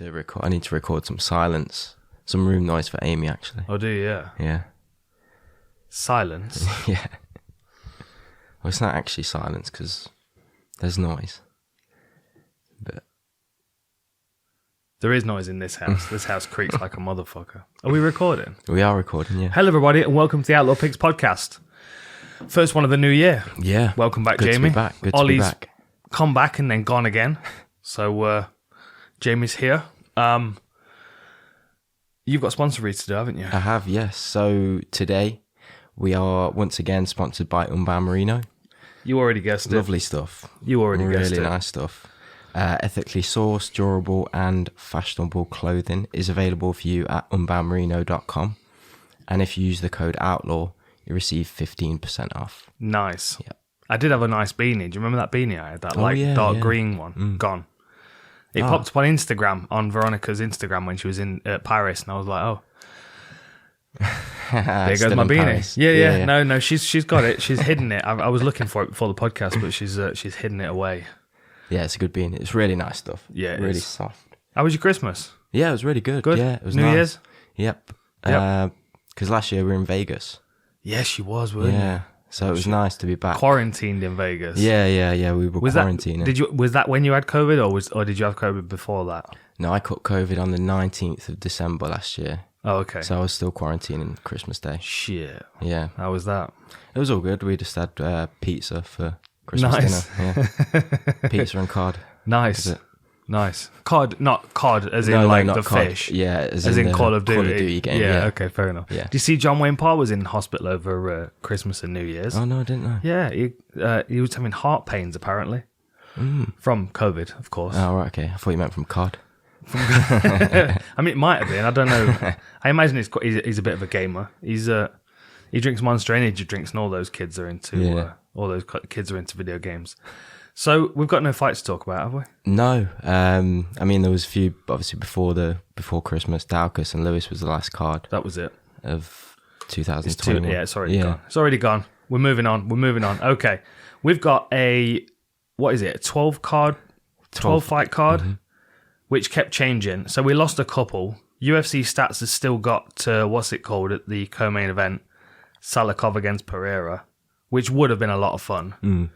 I need to record some silence, some room noise for Amy. Actually. Oh, do you? Yeah. Yeah. Silence. Yeah. Well, it's not actually silence because there's noise, but there is noise in this house. This house creaks like a motherfucker. Are we recording? We are recording. Yeah. Hello, everybody, and welcome to the Outlawed Pigs podcast. First one of the new year. Yeah. Welcome back, Good Jamie. To be back. Good Ollie's to be back. Come back and then gone again. So Jamie's here. You've got sponsor reads to do, haven't you? I have, yes. So today we are once again sponsored by Unbound Merino. You already guessed it. Lovely stuff. You already guessed it. Really nice stuff. Ethically sourced, durable and fashionable clothing is available for you at unboundmerino.com. And if you use the code OUTLAW, you receive 15% off. Nice. Yep. I did have a nice beanie. Do you remember that beanie I had? That dark green one. Gone. It popped up on Instagram, on Veronica's Instagram when she was in Paris, and I was like, oh. There goes my beanie. Paris. Yeah. No, she's got it. She's hidden it. I was looking for it before the podcast, but she's hidden it away. Yeah, it's a good beanie. It's really nice stuff. Yeah, really soft. How was your Christmas? Yeah, it was really good. Good? Yeah, it was New nice. Year's? Yep. Because last year we were in Vegas. Yes, she was, weren't Yeah. So it was nice to be back. Quarantined in Vegas. Yeah. We were quarantining. Was that when you had COVID, or did you have COVID before that? No, I caught COVID on the 19th of December last year. Oh, okay. So I was still quarantining Christmas Day. Shit. Yeah. How was that? It was all good. We just had pizza for Christmas dinner. Yeah. Pizza and cod. Nice. Cod, not cod as in not the cod. Fish. Yeah, as in Call of Duty. Call of Duty game. Yeah, okay, fair enough. Yeah. Do you see John Wayne Parr was in hospital over Christmas and New Year's? Oh, no, I didn't know. Yeah, he was having heart pains apparently. From COVID, of course. Oh, right, okay. I thought you meant from cod. I mean, it might have been. I don't know. I imagine he's a bit of a gamer. He drinks Monster Energy drinks, and all those kids are into video games. So we've got no fights to talk about, have we? No. I mean, there was a few obviously before Christmas. Daukaus and Lewis was the last card. That was it of 2021. It's already gone. It's already gone. We're moving on. Okay, we've got a 12 fight card, which kept changing. So we lost a couple. UFC Stats has still got at the co-main event, Salikov against Pereira, which would have been a lot of fun.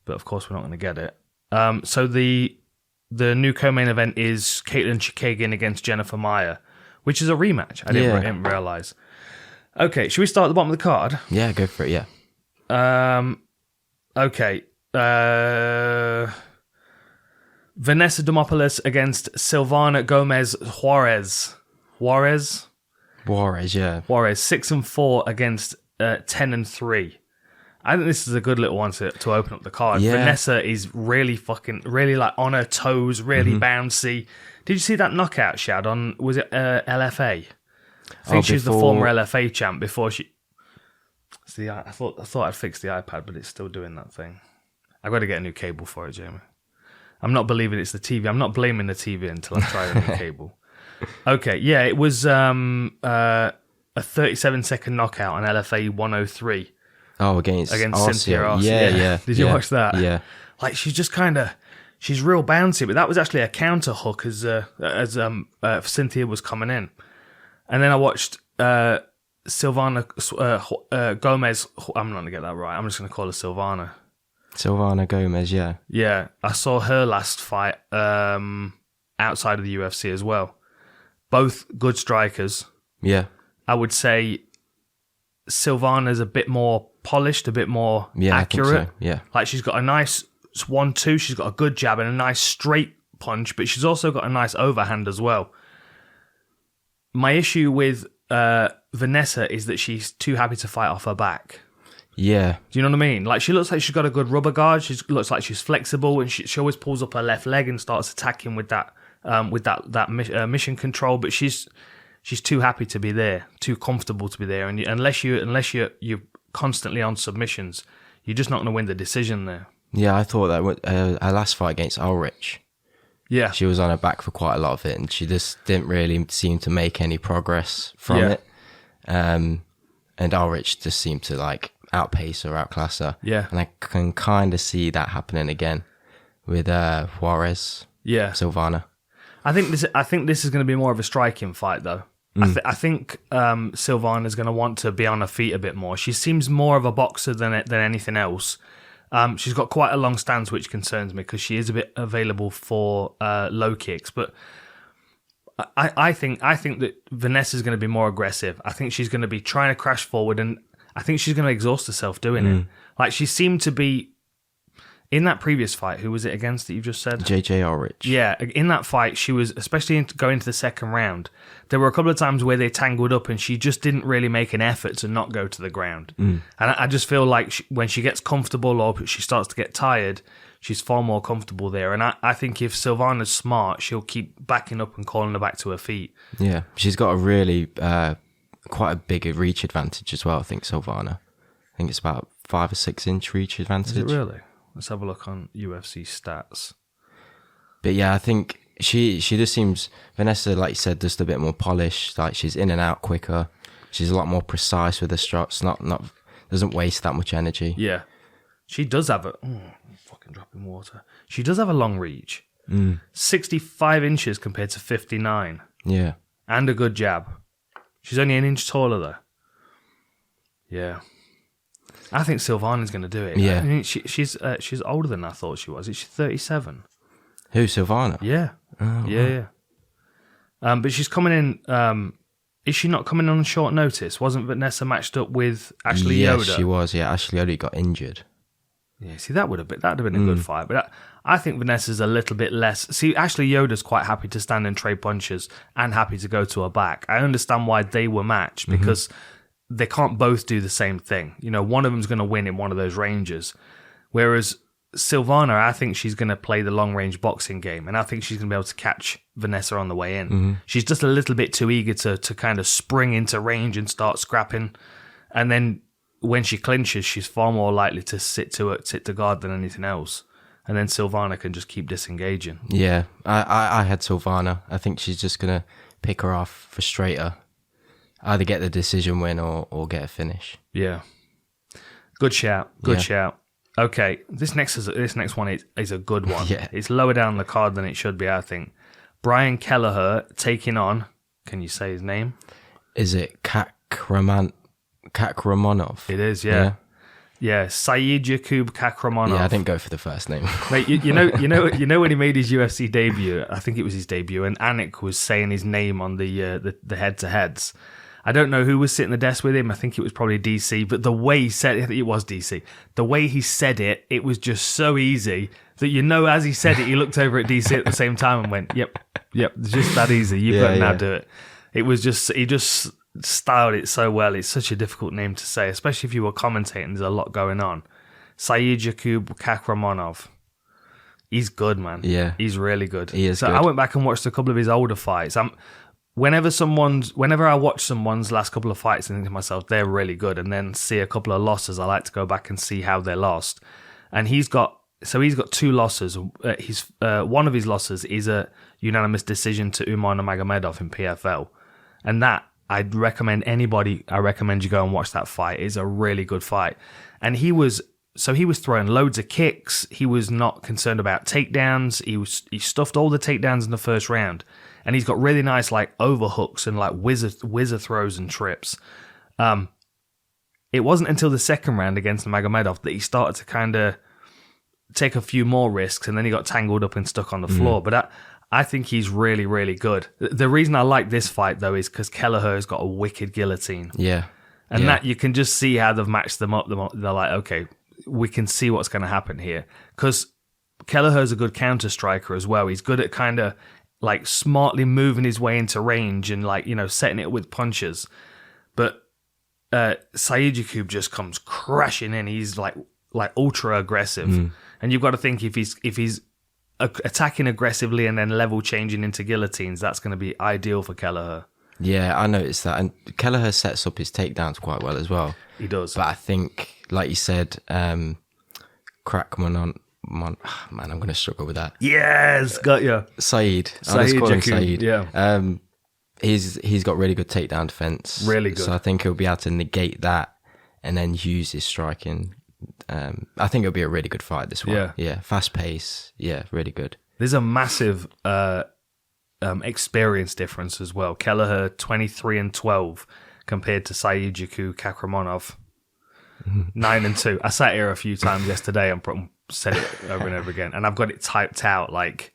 But of course, we're not going to get it. So the new co-main event is Caitlin Chookagian against Jennifer Maia, which is a rematch. I didn't realize. Okay, should we start at the bottom of the card? Yeah, go for it. Yeah. Okay. Vanessa Demopolis against Silvana Gomez Juarez. Juarez, yeah. Juarez 6-4 against 10-3. I think this is a good little one to open up the card. Yeah. Vanessa is really like on her toes, really bouncy. Did you see that knockout she had on, was it LFA? I think she was the former LFA champ before she... See, I thought I'd fix the iPad, but it's still doing that thing. I've got to get a new cable for it, Jamie. I'm not believing it's the TV. I'm not blaming the TV until I try a new cable. Okay, yeah, it was a 37-second knockout on LFA 103. Oh, against Cynthia Arce. Yeah. Did you watch that? Yeah. Like, she's just she's real bouncy, but that was actually a counter hook as Cynthia was coming in. And then I watched Silvana Gomez. I'm not going to get that right. I'm just going to call her Silvana. Silvana Gomez, yeah. Yeah, I saw her last fight outside of the UFC as well. Both good strikers. Yeah. I would say Silvana's a bit more polished, a bit more accurate. I think so. Yeah. Like, she's got a nice 1-2, she's got a good jab and a nice straight punch, but she's also got a nice overhand as well. My issue with Vanessa is that she's too happy to fight off her back. Yeah. Do you know what I mean? Like, she looks like she's got a good rubber guard. She looks like she's flexible, and she always pulls up her left leg and starts attacking with that mission control. But she's too happy to be there, too comfortable to be there. And unless you're constantly on submissions, you're just not going to win the decision there. Yeah, I thought that her last fight against Ulrich. Yeah, she was on her back for quite a lot of it, and she just didn't really seem to make any progress from it. And Ulrich just seemed to outpace her, outclass her. Yeah. And I can kind of see that happening again with Juarez. Yeah. Silvana. I think this is going to be more of a striking fight, though. I think Silvana's going to want to be on her feet a bit more. She seems more of a boxer than anything else. She's got quite a long stance, which concerns me because she is a bit available for low kicks. But I think that Vanessa's going to be more aggressive. I think she's going to be trying to crash forward, and I think she's going to exhaust herself doing it. Like, she seemed to be in that previous fight. Who was it against that you just said? JJ Ulrich. Yeah, in that fight, she was, especially going into the second round, there were a couple of times where they tangled up and she just didn't really make an effort to not go to the ground. And I just feel like when she gets comfortable or she starts to get tired, she's far more comfortable there. And I think if Silvana's smart, she'll keep backing up and calling her back to her feet. Yeah, she's got a really, quite a big reach advantage as well, I think, Silvana. I think it's about 5 or 6 inch reach advantage. Is it really? Let's have a look on UFC stats. But yeah, I think she just seems, Vanessa, like you said, just a bit more polished. Like, she's in and out quicker. She's a lot more precise with her shots. Not doesn't waste that much energy. Yeah, she does have a fucking dropping water. She does have a long reach. 65 inches compared to 59. Yeah, and a good jab. She's only an inch taller though. Yeah. I think Silvana's going to do it. Yeah. I mean, she's older than I thought she was. Is she 37? Who, Silvana? Yeah. Oh, yeah. But she's coming in. Is she not coming on short notice? Wasn't Vanessa matched up with Ashley Yoder? Yes, she was. Yeah, Ashley Yoder got injured. Yeah, see, that'd have been a good fight. But I think Vanessa's a little bit less. See, Ashley Yoder's quite happy to stand and trade punches and happy to go to her back. I understand why they were matched because they can't both do the same thing. You know, one of them's going to win in one of those ranges. Whereas Silvana, I think she's going to play the long-range boxing game, and I think she's going to be able to catch Vanessa on the way in. She's just a little bit too eager to kind of spring into range and start scrapping. And then when she clinches, she's far more likely to sit to guard than anything else. And then Silvana can just keep disengaging. Yeah, I had Silvana. I think she's just going to pick her off, frustrate her. Either get the decision win or get a finish. Yeah. Good shout. Good shout. Okay, this next one is a good one. Yeah. It's lower down the card than it should be, I think. Brian Kelleher taking on, can you say his name? Is it Kakhramonov? It is, yeah. Yeah, Saeed Yakub Kakhramonov. Yeah, I didn't go for the first name. Mate, you know when he made his UFC debut, I think it was his debut, and Anik was saying his name on the head-to-heads. I don't know who was sitting at the desk with him. I think it was probably DC, but the way he said it, it was DC. The way he said it, it was just so easy that, you know, as he said it, he looked over at DC at the same time and went, yep, it's just that easy. You've got to now do it. It was just, he just styled it so well. It's such a difficult name to say, especially if you were commentating. There's a lot going on. Saeed Yakub Kakhramonov. He's good, man. Yeah. He's really good. He is good. I went back and watched a couple of his older fights. Whenever I watch someone's last couple of fights and think to myself, they're really good, and then see a couple of losses, I like to go back and see how they lost. And he's got 2 losses. One of his losses is a unanimous decision to Umar Nurmagomedov in PFL. And that, I'd recommend you go and watch that fight. It's a really good fight. And he was throwing loads of kicks. He was not concerned about takedowns. He stuffed all the takedowns in the first round. And he's got really nice like overhooks and like whizzer throws and trips. It wasn't until the second round against Nurmagomedov that he started to kind of take a few more risks, and then he got tangled up and stuck on the floor. But I think he's really, really good. The reason I like this fight, though, is because Kelleher has got a wicked guillotine. Yeah. And that you can just see how they've matched them up. They're like, okay, we can see what's going to happen here. Because Kelleher's a good counter striker as well. He's good at kind of like smartly moving his way into range and like, you know, setting it with punches. But Saeed Yakub just comes crashing in. He's like ultra aggressive. And you've got to think if he's attacking aggressively and then level changing into guillotines, that's going to be ideal for Kelleher. Yeah, I noticed that. And Kelleher sets up his takedowns quite well as well. He does. But I think, like you said, Kakhramonov, man, I'm going to struggle with that. Yes, got you. Saeed. I'll just call him Saeed. Yeah. He's got really good takedown defense. Really good. So I think he'll be able to negate that and then use his striking. I think it'll be a really good fight, this one. Yeah. Fast pace. Yeah, really good. There's a massive experience difference as well. Kelleher 23-12 compared to Saeed-Jaku Kakhramonov 9-2. I sat here a few times yesterday and said it over and over again, and I've got it typed out like,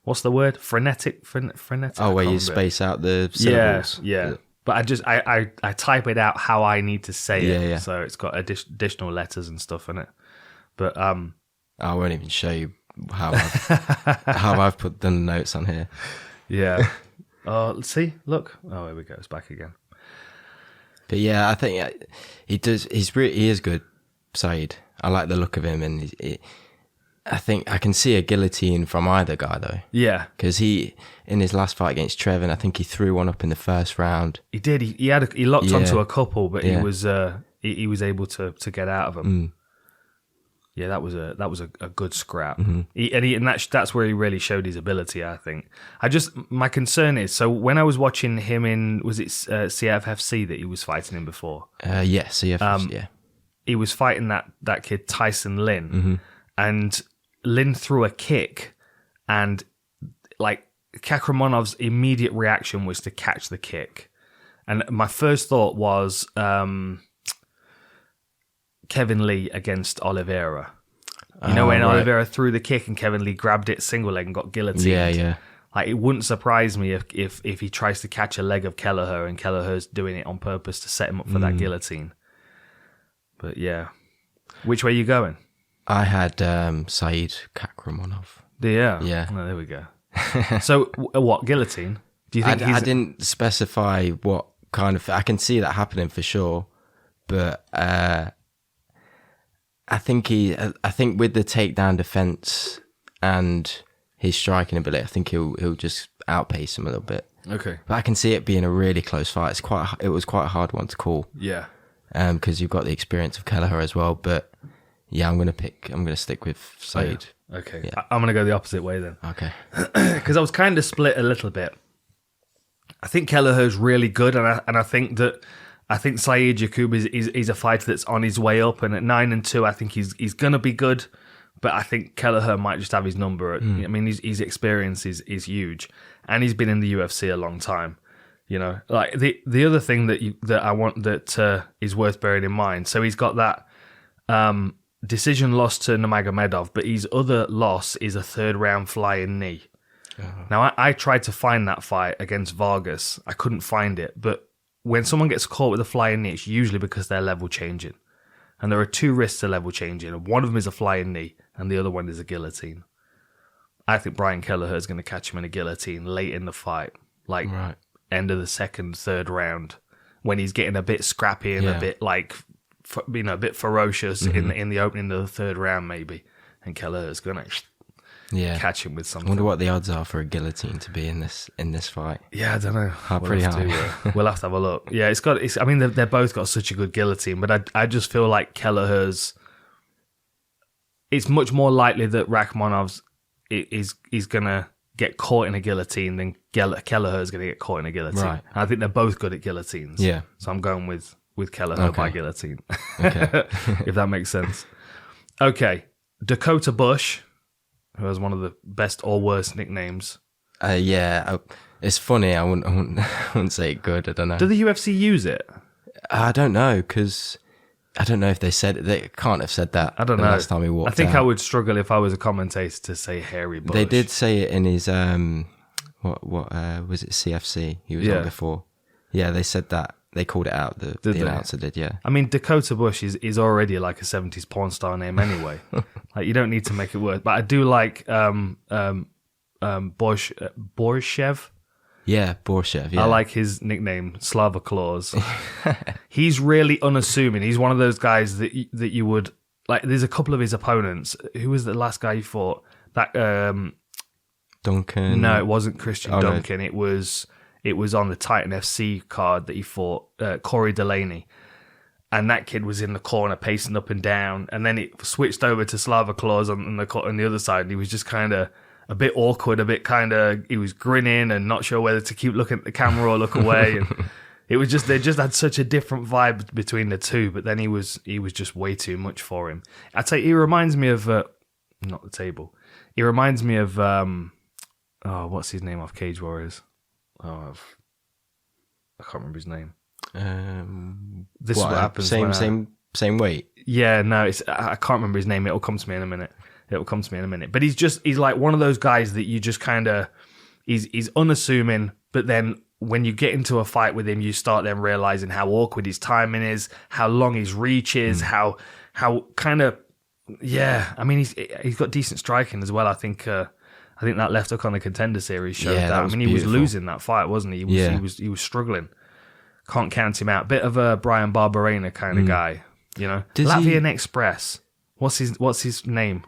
what's the word? Frenetic. Oh, where you space out the syllables. Yeah. But I type it out how I need to say it. Yeah. So it's got additional letters and stuff in it. But I won't even show you how I've put the notes on here. Yeah. Let's see. Look. Oh, here we go. It's back again. But yeah, I think he does. He is good, Saeed. I like the look of him, and I think I can see a guillotine from either guy though. Yeah, because he in his last fight against Trevin, I think he threw one up in the first round. He did. He locked onto a couple, but he was able to get out of them. Yeah, that was a good scrap. And that's where he really showed his ability, I think. My concern is, so when I was watching him in, was it CFFC that he was fighting in before? Yeah, CFFC, yeah. He was fighting that kid Tyson Lin, and Lin threw a kick, and like Kakhramonov's immediate reaction was to catch the kick. And my first thought was Kevin Lee against Oliveira. When Oliveira threw the kick and Kevin Lee grabbed it single leg and got guillotined. Yeah. Like, it wouldn't surprise me if he tries to catch a leg of Kelleher and Kelleher's doing it on purpose to set him up for that guillotine. But yeah. Which way are you going? I had Saeed Kakhramonov. Yeah. Oh, there we go. So, what, guillotine? Do you think I didn't specify what kind of... I can see that happening for sure, but I think with the takedown defense and his striking ability, I think he'll just outpace him a little bit. Okay. But I can see it being a really close fight. It was quite a hard one to call. Yeah. Because you've got the experience of Kelleher as well, but yeah, I'm gonna stick with Saeed. Oh, yeah. Okay. Yeah. I'm gonna go the opposite way then. Okay. Because I was kind of split a little bit. I think Kelleher's really good, and I think Saeed Jakub is a fighter that's on his way up, and at 9-2, I think he's gonna be good. But I think Kelleher might just have his number. I mean, his experience is huge, and he's been in the UFC a long time. You know, like the other thing that I want that is worth bearing in mind. So he's got that decision loss to Nurmagomedov, but his other loss is a third round flying knee. Uh-huh. Now I tried to find that fight against Vargas. I couldn't find it, but when someone gets caught with a flying knee, it's usually because they're level changing. And there are two risks to level changing. One of them is a flying knee, and the other one is a guillotine. I think Brian Kelleher is going to catch him in a guillotine late in the fight, like end of the second, third round, when he's getting a bit scrappy and a bit like, a bit ferocious in the opening of the third round, maybe. And Kelleher is going to catch him with something. I wonder what the odds are for a guillotine to be in this fight. Yeah, I don't know. Pretty high. We'll have to have a look. Yeah, I mean, they're both got such a good guillotine, but I just feel like Kelleher's. It's much more likely that Rakhmonov's is gonna get caught in a guillotine than Kelleher is gonna get caught in a guillotine. Right. And I think they're both good at guillotines. Yeah. So I'm going with Kelleher by guillotine. Okay. If that makes sense. Okay, Dakota Bush, who has one of the best or worst nicknames. It's funny. I wouldn't say it good. I don't know. Do the UFC use it? I don't know, because I don't know if they said it. They can't have said that. I don't know. Last time he walked I think out. I would struggle if I was a commentator to say Hairy Bush. They did say it in his what was it, CFC he was on before. Yeah, they said that. They called it out. The announcer did, yeah. I mean, Dakota Bush is already like a 70s porn star name anyway. Like, you don't need to make it worse. But I do like Borshchev. Yeah, Borshchev, yeah. I like his nickname, Slava Claus. He's really unassuming. He's one of those guys that you would... Like, there's a couple of his opponents. Who was the last guy you fought? That... Duncan? No, it wasn't Christian Duncan. No. It was on the Titan FC card that he fought, Corey Delaney. And that kid was in the corner pacing up and down. And then it switched over to Slava Claus on the other side. And he was just kind of a bit awkward, he was grinning and not sure whether to keep looking at the camera or look away. And it was just, they just had such a different vibe between the two. But then he was just way too much for him. I'd say he reminds me of, not the table. He reminds me of, what's his name off Cage Warriors? I can't remember his name. This is what happens. Same weight. Yeah, no, I can't remember his name. It'll come to me in a minute. But he's like one of those guys that you just kind of, he's unassuming, but then when you get into a fight with him, you start then realizing how awkward his timing is, how long his reach is, how kind of, yeah. I mean, he's got decent striking as well. I think that left hook on the Contender Series showed that. I mean, he was losing that fight, wasn't he? He was struggling. Can't count him out. Bit of a Brian Barberena kind of guy, you know. Latvian Express. What's his name?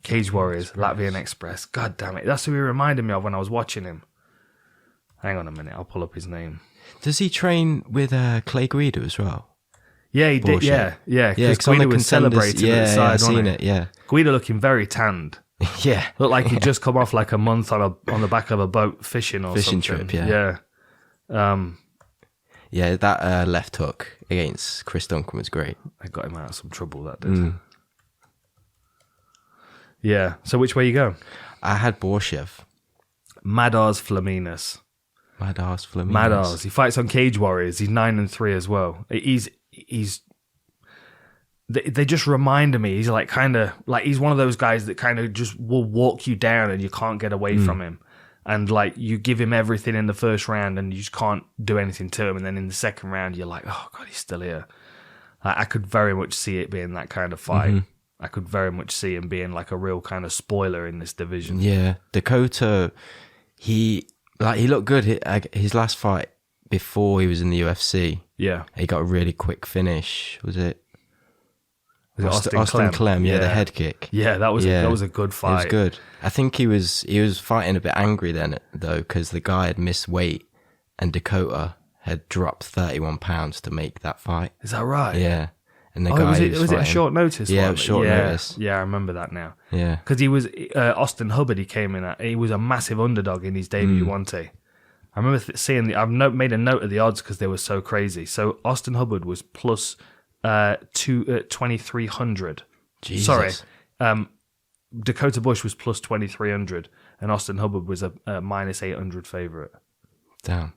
Cage Warriors, Latvian Express. God damn it. That's who he reminded me of when I was watching him. Hang on a minute. I'll pull up his name. Does he train with Clay Guida as well? Yeah, he did. Yeah. Because Guida was celebrating at the side, I've seen it, yeah. Guida looking very tanned. Yeah. Looked like he'd just come off like a month on the back of a boat fishing or fishing something. Trip, yeah. Yeah, that left hook against Chris Duncan was great. I got him out of some trouble, that did. Yeah. So which way you go? I had Borshchev. Madars Flaminas. Madars. He fights on Cage Warriors. He's 9-3 as well. They just reminded me. He's like kind of like he's one of those guys that kind of just will walk you down and you can't get away from him. And like you give him everything in the first round and you just can't do anything to him. And then in the second round, you're like, oh God, he's still here. Like, I could very much see it being that kind of fight. I could very much see him being like a real kind of spoiler in this division. Yeah, Dakota, he looked good. His last fight before he was in the UFC. Yeah, he got a really quick finish. Was it Austin Clem? Yeah, the head kick. Yeah, that was a good fight. It was good. I think he was fighting a bit angry then though, because the guy had missed weight and Dakota had dropped 31 pounds to make that fight. Is that right? Yeah. And the guy was it a short notice? Yeah, it was short notice. Yeah, I remember that now. Yeah, because he was Austin Hubbard. He came in at. He was a massive underdog in his debut. I remember seeing. I've made a note of the odds because they were so crazy. So Austin Hubbard was plus 2,300. Jesus. Sorry, Dakota Bush was plus 2,300, and Austin Hubbard was a minus 800 favorite. Damn.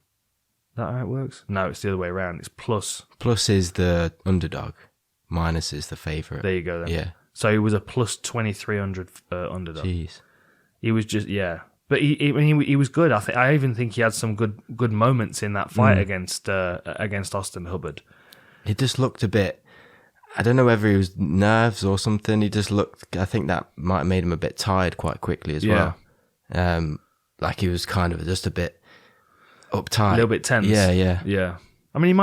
Is that how it works? No, it's the other way around. It's plus. Plus is the underdog. Minus is the favourite. There you go then. Yeah. So he was a plus 2,300 underdog. Jeez. He was just, But he was good. I even think he had some good moments in that fight against Austin Hubbard. He just looked a bit, I don't know whether he was nerves or something. He just looked, I think that might have made him a bit tired quite quickly as well. Like he was kind of just a bit uptight. A little bit tense. Yeah. I mean, he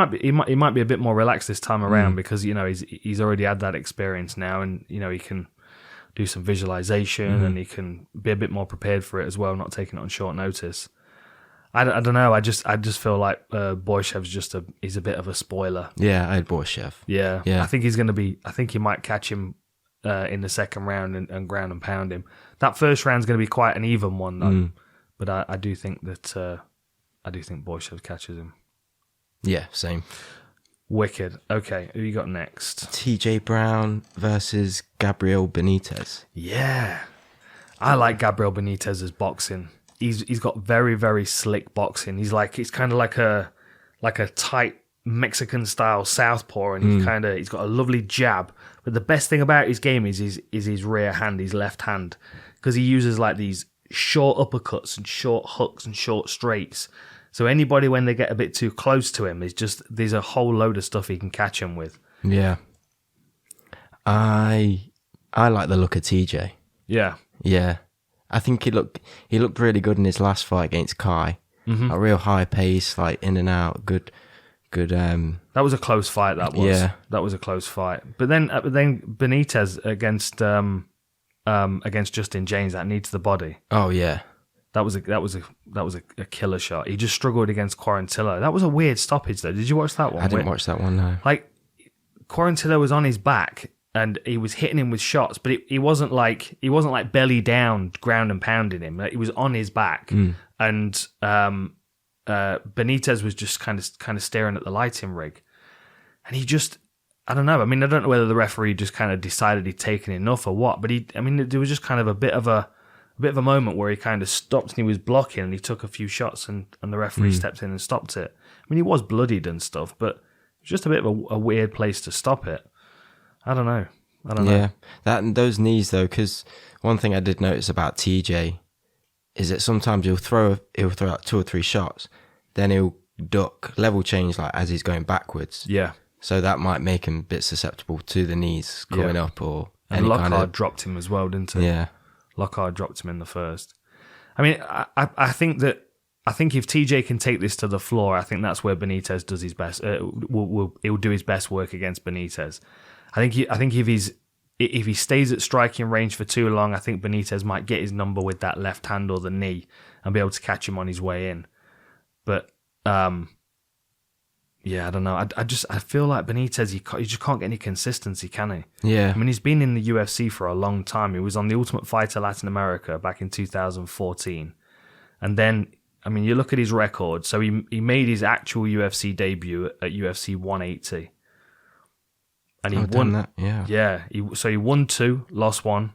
might be a bit more relaxed this time around because he's already had that experience now, and he can do some visualization and he can be a bit more prepared for it as well, not taking it on short notice. I don't know. I just feel like Borshchev's he's a bit of a spoiler. Yeah, I had Borshchev. Yeah. I think he's going to be. I think he might catch him in the second round and ground and pound him. That first round's going to be quite an even one though. But I do think that Borshchev catches him. Yeah, same. Wicked. Okay, who you got next? TJ Brown versus Gabriel Benitez. Yeah, I like Gabriel Benitez's boxing. He's got very, very slick boxing. He's kind of like a tight Mexican style southpaw, and he's got a lovely jab. But the best thing about his game is his rear hand, his left hand, because he uses like these short uppercuts and short hooks and short straights. So anybody, when they get a bit too close to him, there's a whole load of stuff he can catch him with. Yeah. I like the look of TJ. Yeah. Yeah. I think he looked really good in his last fight against Kai. A real high pace, like in and out, good. That was a close fight. That was. Yeah. That was a close fight. But then Benitez against Justin James, that needs the body. Oh yeah. That was a killer shot. He just struggled against Quarantillo. That was a weird stoppage though. Did you watch that one? I didn't watch that one, no. Like Quarantillo was on his back and he was hitting him with shots, but he wasn't like belly down, ground and pounding him. Like, he was on his back, and Benitez was just kind of staring at the lighting rig, and he just, I don't know. I mean, I don't know whether the referee just kind of decided he'd taken enough or what, but there was just kind of a bit of a a bit of a moment where he kind of stopped and he was blocking and he took a few shots and the referee stepped in and stopped it. I mean, he was bloodied and stuff, but it's just a bit of a weird place to stop it. I don't know. Yeah, those knees though, because one thing I did notice about TJ is that sometimes he'll throw out 2 or 3 shots, then he'll duck, level change like as he's going backwards. Yeah. So that might make him a bit susceptible to the knees coming up or and Lockhart dropped him as well, didn't he? Yeah. Lockhart dropped him in the first. I mean, I think if TJ can take this to the floor, I think that's where Benitez does his best. He'll do his best work against Benitez. I think if he stays at striking range for too long, I think Benitez might get his number with that left hand or the knee and be able to catch him on his way in. But yeah, I don't know. I feel like Benitez, he just can't get any consistency, can he? Yeah. I mean, he's been in the UFC for a long time. He was on the Ultimate Fighter Latin America back in 2014, and then I mean, you look at his record. So he made his actual UFC debut at UFC 180. And he won that, yeah. Yeah. He won 2, lost 1,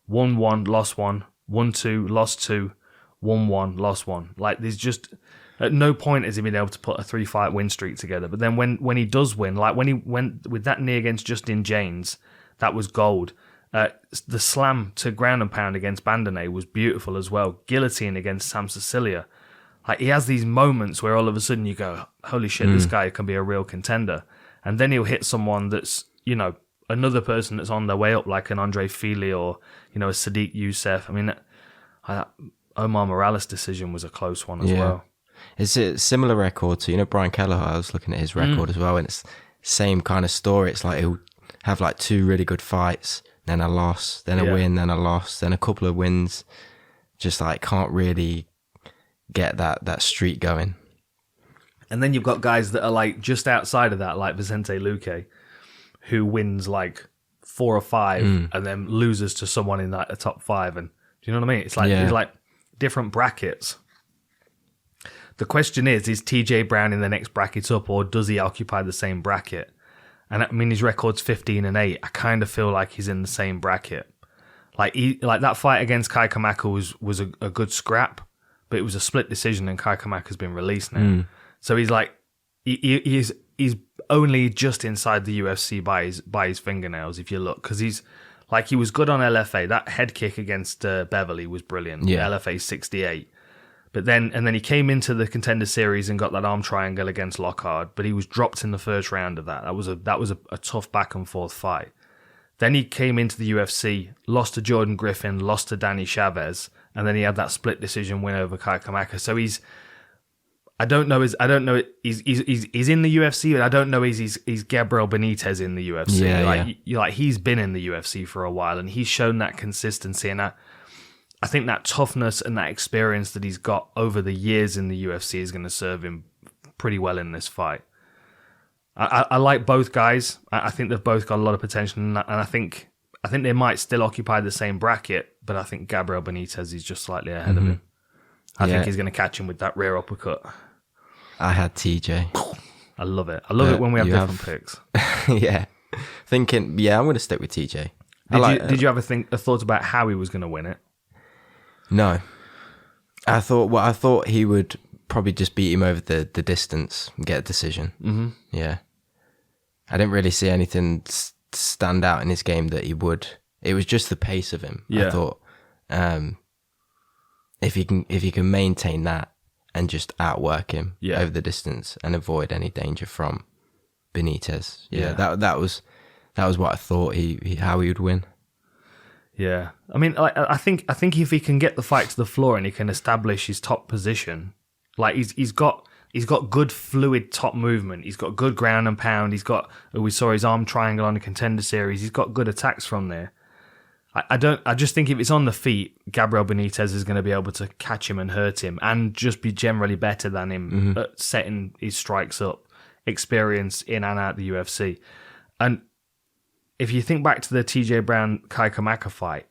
won 1, lost 1, won 2, lost 2, won 1, lost 1. Like, there's just at no point has he been able to put a 3-fight win streak together. But then when he does win, like when he went with that knee against Justin James, that was gold. The slam to ground and pound against Bandanay was beautiful as well. Guillotine against Sam Sicilia. Like, he has these moments where all of a sudden you go, holy shit, this guy can be a real contender. And then he'll hit someone that's, another person that's on their way up, like an Andre Fili or, a Sadiq Youssef. I mean, Omar Morales' decision was a close one as well. It's a similar record to, Brian Kelleher. I was looking at his record as well, and it's same kind of story. It's like he'll have like 2 really good fights, then a loss, then a win, then a loss, then a couple of wins. Just like can't really get that streak going. And then you've got guys that are like just outside of that, like Vicente Luque, who wins like 4 or 5 and then loses to someone in like the top 5. And do you know what I mean? It's like different brackets. The question is TJ Brown in the next bracket up, or does he occupy the same bracket? And I mean, his record's 15-8. I kind of feel like he's in the same bracket. Like that fight against Kai Kamaka was a good scrap, but it was a split decision, and Kai Kamaka's been released now. So he's like, he's only just inside the UFC by his fingernails, if you look, because he was good on LFA. That head kick against Beverly was brilliant. Yeah. LFA 68. But then he came into the Contender Series and got that arm triangle against Lockhart, but he was dropped in the first round of that. That was a tough back and forth fight. Then he came into the UFC, lost to Jordan Griffin, lost to Danny Chavez, and then he had that split decision win over Kai Kamaka. So he's in the UFC, but I don't know he's Gabriel Benitez in the UFC. He's been in the UFC for a while, and he's shown that consistency, and I think that toughness and that experience that he's got over the years in the UFC is going to serve him pretty well in this fight. I like both guys. I think they've both got a lot of potential, and I think they might still occupy the same bracket, but I think Gabriel Benitez is just slightly ahead of him. I think he's going to catch him with that rear uppercut. I had TJ. I love it. I love it when we have different picks. Yeah. I'm going to stick with TJ. Did you have a thought about how he was going to win it? No. I thought he would probably just beat him over the distance and get a decision. Mm-hmm. Yeah. I didn't really see anything stand out in his game that he would. It was just the pace of him. Yeah. I thought if he can maintain that and just outwork him over the distance and avoid any danger from Benitez. Yeah. That was what I thought how he would win. Yeah, I mean, I think if he can get the fight to the floor and he can establish his top position, like he's got good fluid top movement. He's got good ground and pound. We saw his arm triangle on the Contender Series. He's got good attacks from there. I just think if it's on the feet, Gabriel Benitez is going to be able to catch him and hurt him, and just be generally better than him at setting his strikes up, experience in and out the UFC, and. If you think back to the TJ Brown Kai Kamaka fight,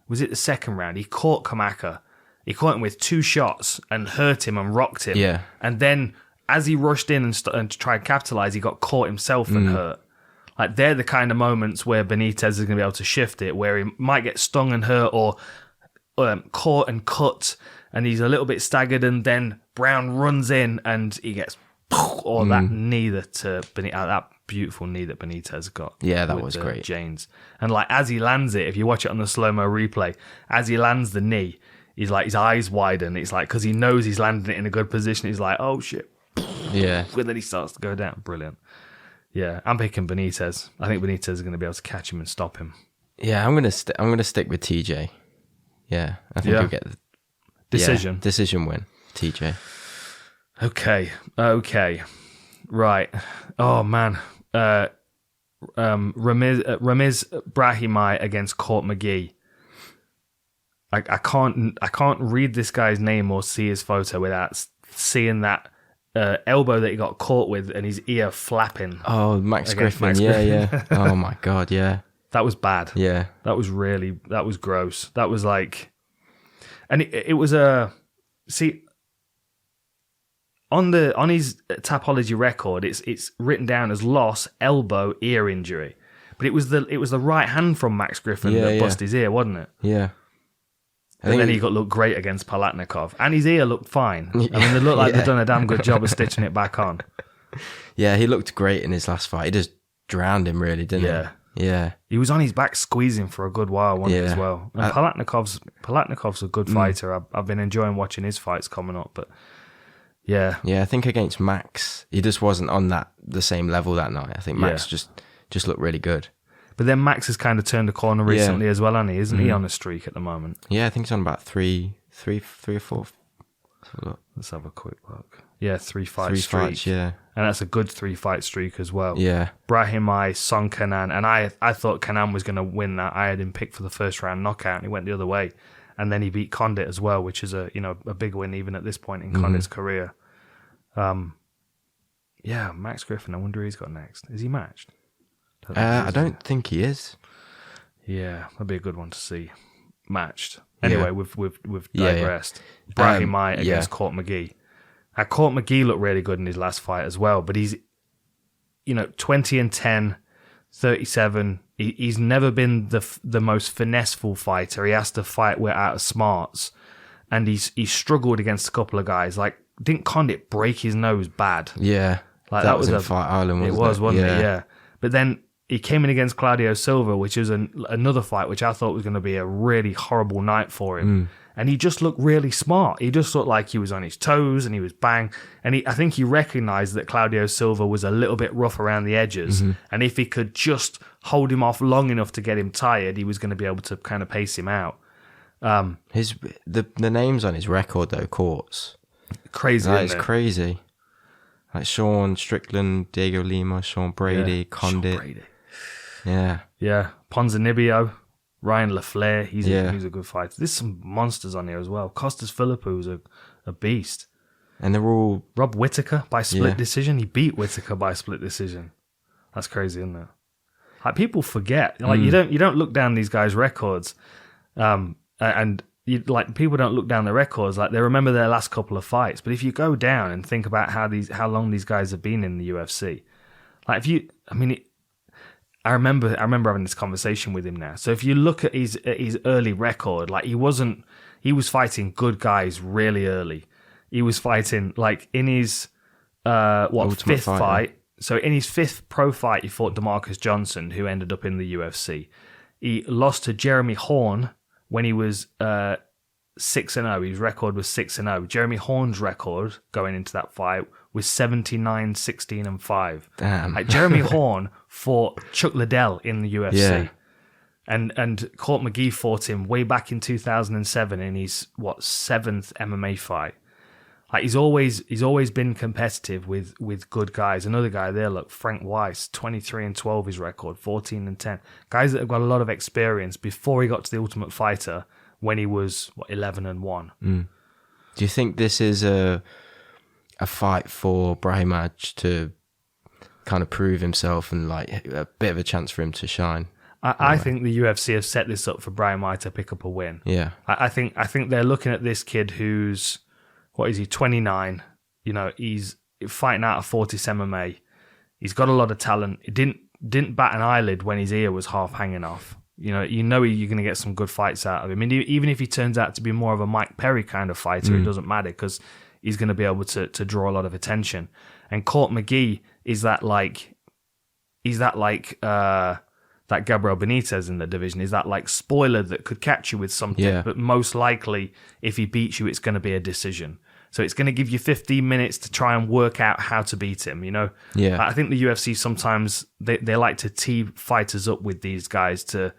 was it the second round? He caught Kamaka. He caught him with 2 shots and hurt him and rocked him. Yeah. And then as he rushed in and tried to capitalize, he got caught himself and hurt. Like, they're the kind of moments where Benitez is going to be able to shift it, where he might get stung and hurt, or caught and cut, and he's a little bit staggered, and then Brown runs in and he gets that knee that that beautiful knee that Benitez got. Yeah, that was great. Janes. And like as he lands it, if you watch it on the slow-mo replay, as he lands the knee, he's like, his eyes widen. It's like, because he knows he's landing it in a good position. He's like, oh shit. Yeah. And then he starts to go down. Brilliant. Yeah, I'm picking Benitez. I think Benitez is going to be able to catch him and stop him. Yeah, I'm gonna stick with TJ. Yeah, I think he'll get the decision win. TJ. Okay. Right. Oh man. Ramiz Brahimaj against Court McGee. I can't read this guy's name or see his photo without seeing that elbow that he got caught with and his ear flapping. Oh, Max Griffin. Yeah. Oh my God, yeah. That was bad. Yeah. That was gross. That was like, and it was on his Tapology record, it's written down as loss, elbow, ear injury, but it was the right hand from Max Griffin that busted his ear, wasn't it? Yeah. And then he looked great against Palatnikov, and his ear looked fine. I mean, they looked like they'd done a damn good job of stitching it back on. Yeah, he looked great in his last fight. He just drowned him, really, didn't he? Yeah. He was on his back squeezing for a good while, wasn't he, as well? And Palatnikov's a good fighter. I've been enjoying watching his fights coming up, but yeah. Yeah, I think against Max, he just wasn't on the same level that night. I think Max just looked really good. But then Max has kind of turned a corner recently as well, hasn't he? Isn't he on a streak at the moment? Yeah, I think he's on about three or four. Let's have a quick look. Yeah, 3-fight streak. Fights, yeah. And that's a good 3-fight streak as well. Yeah. Brahimaj, Song Kenan, and I thought Kenan was going to win that. I had him picked for the first round knockout, and he went the other way. And then he beat Condit as well, which is a big win even at this point in Condit's career. Yeah, Max Griffin. I wonder who he's got next. Is he matched? I don't think he is. Yeah, that'd be a good one to see. Matched. Anyway, we've digressed. Brahimaj against Court McGee. Now, Court McGee looked really good in his last fight as well, but he's 20-10, 37. He's never been the most finesseful fighter. He has to fight out of smarts, and he's struggled against a couple of guys. Like, didn't Condit break his nose bad? Yeah, like that was in Fight Island. Wasn't it? Yeah, but then he came in against Claudio Silva, which is another fight which I thought was going to be a really horrible night for him. And he just looked really smart. He just looked like he was on his toes and he was bang. And I think he recognised that Claudio Silva was a little bit rough around the edges. And if he could just hold him off long enough to get him tired, he was going to be able to kind of pace him out. The names on his record, though, Courts. Crazy, It's crazy. Like Sean Strickland, Diego Lima, Sean Brady, Condit. Sean Brady. Yeah. Ponzinibbio, Ryan LaFleur, he's a good fighter. There's some monsters on here as well. Costas Philippou's a beast. And they're all... Rob Whittaker by split decision. He beat Whittaker by split decision. That's crazy, isn't it? Like, people forget. Like, you don't look down these guys' records, and people don't look down their records. Like, they remember their last couple of fights. But if you go down and think about how long these guys have been in the UFC, like I remember having this conversation with him now. So if you look at his early record, like he was fighting good guys really early. He was fighting like in his fifth fight. So in his fifth pro fight, he fought DeMarcus Johnson, who ended up in the UFC. He lost to Jeremy Horn when he was 6-0. His record was 6-0. Jeremy Horn's record going into that fight was 79, 16, and 5. Damn. Like, Jeremy Horn fought Chuck Liddell in the UFC. Yeah. And Court McGee fought him way back in 2007 in his, 7th MMA fight. Like, he's always been competitive with good guys. Another guy there, look, Frank Weiss, 23-12 his record, 14-10. Guys that have got a lot of experience before he got to the Ultimate Fighter when he was, 11-1. Do you think this is a fight for Brahimaj to kind of prove himself and like a bit of a chance for him to shine? I think the UFC have set this up for Brahimaj to pick up a win. Yeah. I think they're looking at this kid who's, 29? He's fighting out of Fortis MMA. He's got a lot of talent. He didn't bat an eyelid when his ear was half hanging off. you're going to get some good fights out of him. I mean, even if he turns out to be more of a Mike Perry kind of fighter, it doesn't matter because he's going to be able to draw a lot of attention. And Court McGee is that Gabriel Benitez in the division? Is that like spoiler that could catch you with something? But most likely, if he beats you, it's going to be a decision. So it's going to give you 15 minutes to try and work out how to beat him, Yeah. I think the UFC sometimes, they like to tee fighters up with these guys to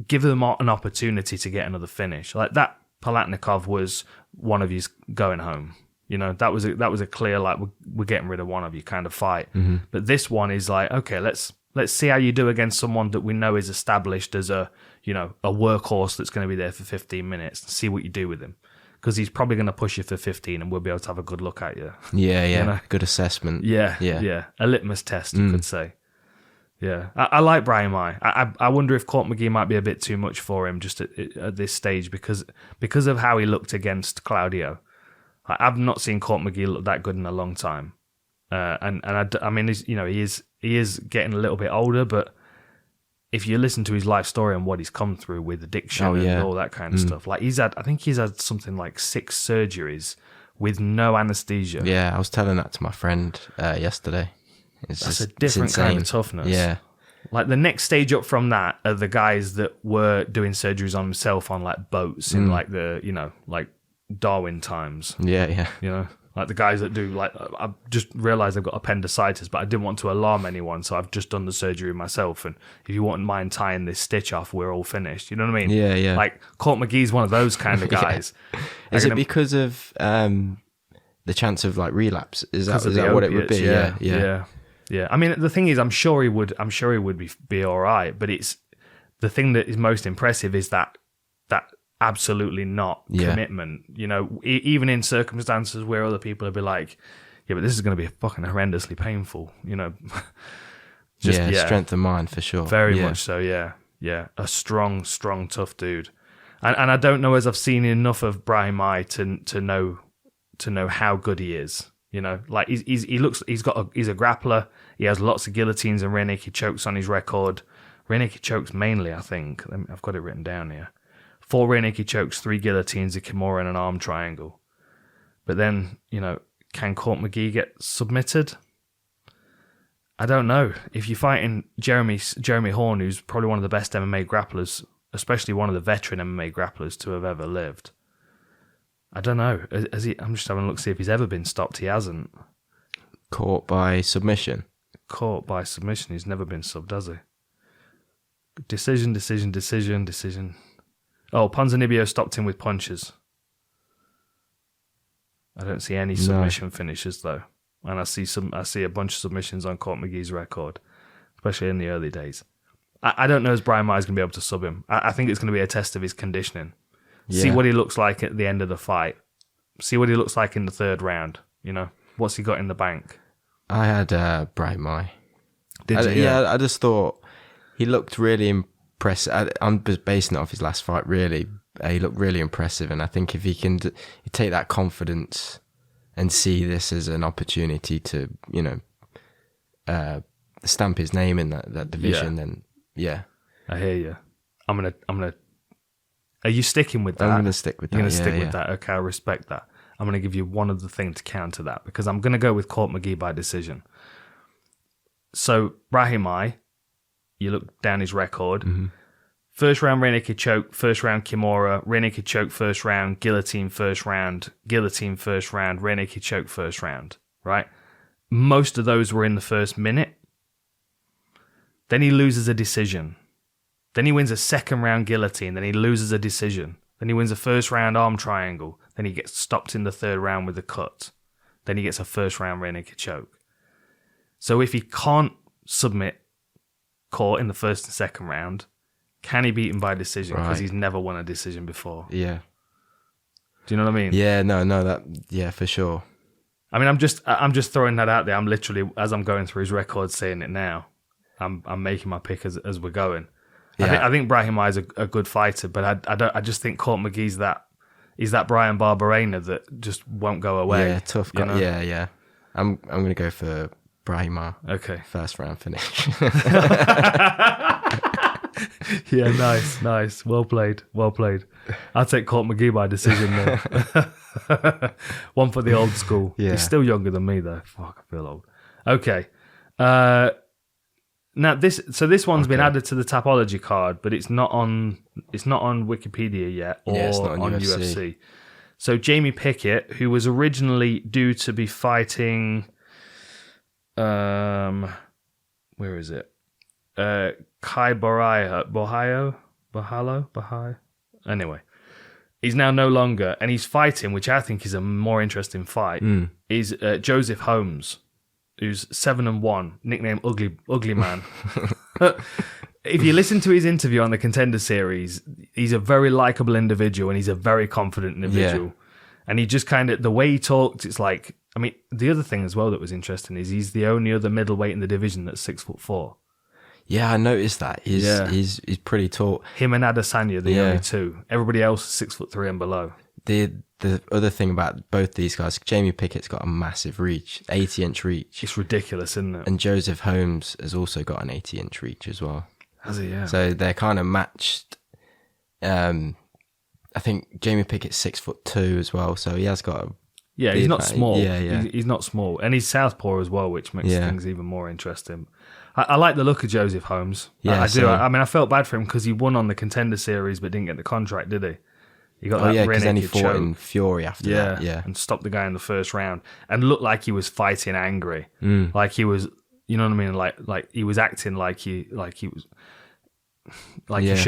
give them an opportunity to get another finish. Like that Palatnikov was one of you's going home. That was a clear, like, we're getting rid of one of you kind of fight. Mm-hmm. But this one is like, okay, let's see how you do against someone that we know is established as a workhorse that's going to be there for 15 minutes. See what you do with him. Because he's probably going to push you for 15 and we'll be able to have a good look at you. Yeah. Good assessment. Yeah. A litmus test, you could say. Yeah. I like Brahimaj. I wonder if Court McGee might be a bit too much for him just at this stage because of how he looked against Claudio. I've not seen Court McGee look that good in a long time. I mean, he is getting a little bit older, but if you listen to his life story and what he's come through with addiction and all that kind of stuff, like I think he's had something like 6 surgeries with no anesthesia. Yeah, I was telling that to my friend yesterday. That's a different kind of toughness. Yeah. Like the next stage up from that are the guys that were doing surgeries on himself on like boats in like the, like Darwin times. Yeah. Like the guys that do, like, I just realised I've got appendicitis, but I didn't want to alarm anyone, so I've just done the surgery myself. And if you wouldn't mind tying this stitch off, we're all finished. You know what I mean? Yeah. Like, Court McGee's one of those kind of guys. Is it because of the chance of like relapse? Is that what it would be? Yeah. I mean, the thing is, I'm sure he would be all right, but it's the thing that is most impressive is that absolutely not commitment. Even in circumstances where other people would be like, yeah, but this is going to be fucking horrendously painful. Strength of mind for sure. Very much so. Yeah. A strong, tough dude. And I don't know as I've seen enough of Brahimaj to know how good he is. Like he's a grappler. He has lots of guillotines and rear naked chokes on his record. Rear naked chokes mainly, I think. I've got it written down here. 4 rear naked chokes, 3 guillotines, a Kimura, and an arm triangle. But then, can Court McGee get submitted? I don't know. If you're fighting Jeremy Horn, who's probably one of the best MMA grapplers, especially one of the veteran MMA grapplers to have ever lived, I don't know. I'm just having a look to see if he's ever been stopped. He hasn't. Caught by submission. He's never been subbed, has he? Decision. Oh, Ponzinibbio stopped him with punches. I don't see any submission finishes though, and I see a bunch of submissions on Court McGee's record, especially in the early days. I don't know if Brahimaj is going to be able to sub him. I think it's going to be a test of his conditioning. Yeah. See what he looks like at the end of the fight. See what he looks like in the 3rd round. What's he got in the bank? I had Brahimaj. Did you? Yeah, I just thought he looked really impressive. I'm just basing it off his last fight, really. He looked really impressive, and I think if he can take that confidence and see this as an opportunity to, stamp his name in that division, then yeah. I hear you. I'm gonna. Are you sticking with that? I'm gonna stick with that. You're gonna stick with that. Okay, I respect that. I'm gonna give you one other thing to counter that because I'm gonna go with Court McGee by decision. So Brahimaj, you look down his record. Mm-hmm. 1st round rear naked choke, 1st round Kimura, rear naked choke 1st round, guillotine 1st round, guillotine 1st round, rear naked choke 1st round, right? Most of those were in the first minute. Then he loses a decision. Then he wins a 2nd round guillotine. Then he loses a decision. Then he wins a 1st round arm triangle. Then he gets stopped in the 3rd round with a cut. Then he gets a 1st round rear naked choke. So if he can't submit Court in the 1st and 2nd round, can he beat him by decision? Because he's never won a decision before. Yeah. Do you know what I mean? Yeah, no, for sure. I mean, I'm just throwing that out there. I'm literally, as I'm going through his record, saying it now. I'm making my pick as we're going. Yeah. I think Brahimaj is a good fighter, but I just think Court McGee's that Brian Barberena that just won't go away. Yeah, tough guy. Yeah. I'm gonna go for Brahimaj. Okay. 1st round finish. Yeah, nice. Well played. I'll take Court McGee by decision there. One for the old school. Yeah. He's still younger than me though. Fuck, I feel old. Okay. Now this one's been added to the Tapology card, but it's not on Wikipedia yet or it's not on UFC. So Jamie Pickett, who was originally due to be fighting, where is it? Kai Borhalo. Anyway, he's now no longer, and he's fighting, which I think is a more interesting fight. Is Joseph Holmes, who's 7-1, nicknamed Ugly Man. If you listen to his interview on the Contender Series, he's a very likable individual and he's a very confident individual. Yeah. And he just kind of, the way he talked, it's like, I mean, the other thing as well that was interesting is he's the only other middleweight in the division that's 6'4". Yeah, I noticed that. He's pretty tall. Him and Adesanya, the only two. Everybody else is 6'3" and below. The other thing about both these guys, Jamie Pickett's got a massive reach, 80-inch reach. It's ridiculous, isn't it? And Joseph Holmes has also got an 80-inch reach as well. Has he? Yeah. So they're kind of matched. I think Jamie Pickett's 6'2" as well, so he has got a... Yeah, he's not small. Yeah. He's not small. And he's southpaw as well, which makes things even more interesting. I like the look of Joseph Holmes. Yeah, I do. I mean, I felt bad for him because he won on the Contender Series but didn't get the contract, did he? He got that because then he choke. fought in Fury after that. Yeah, and stopped the guy in the first round and looked like he was fighting angry. Like he was, you know what I mean? Like he was acting like he should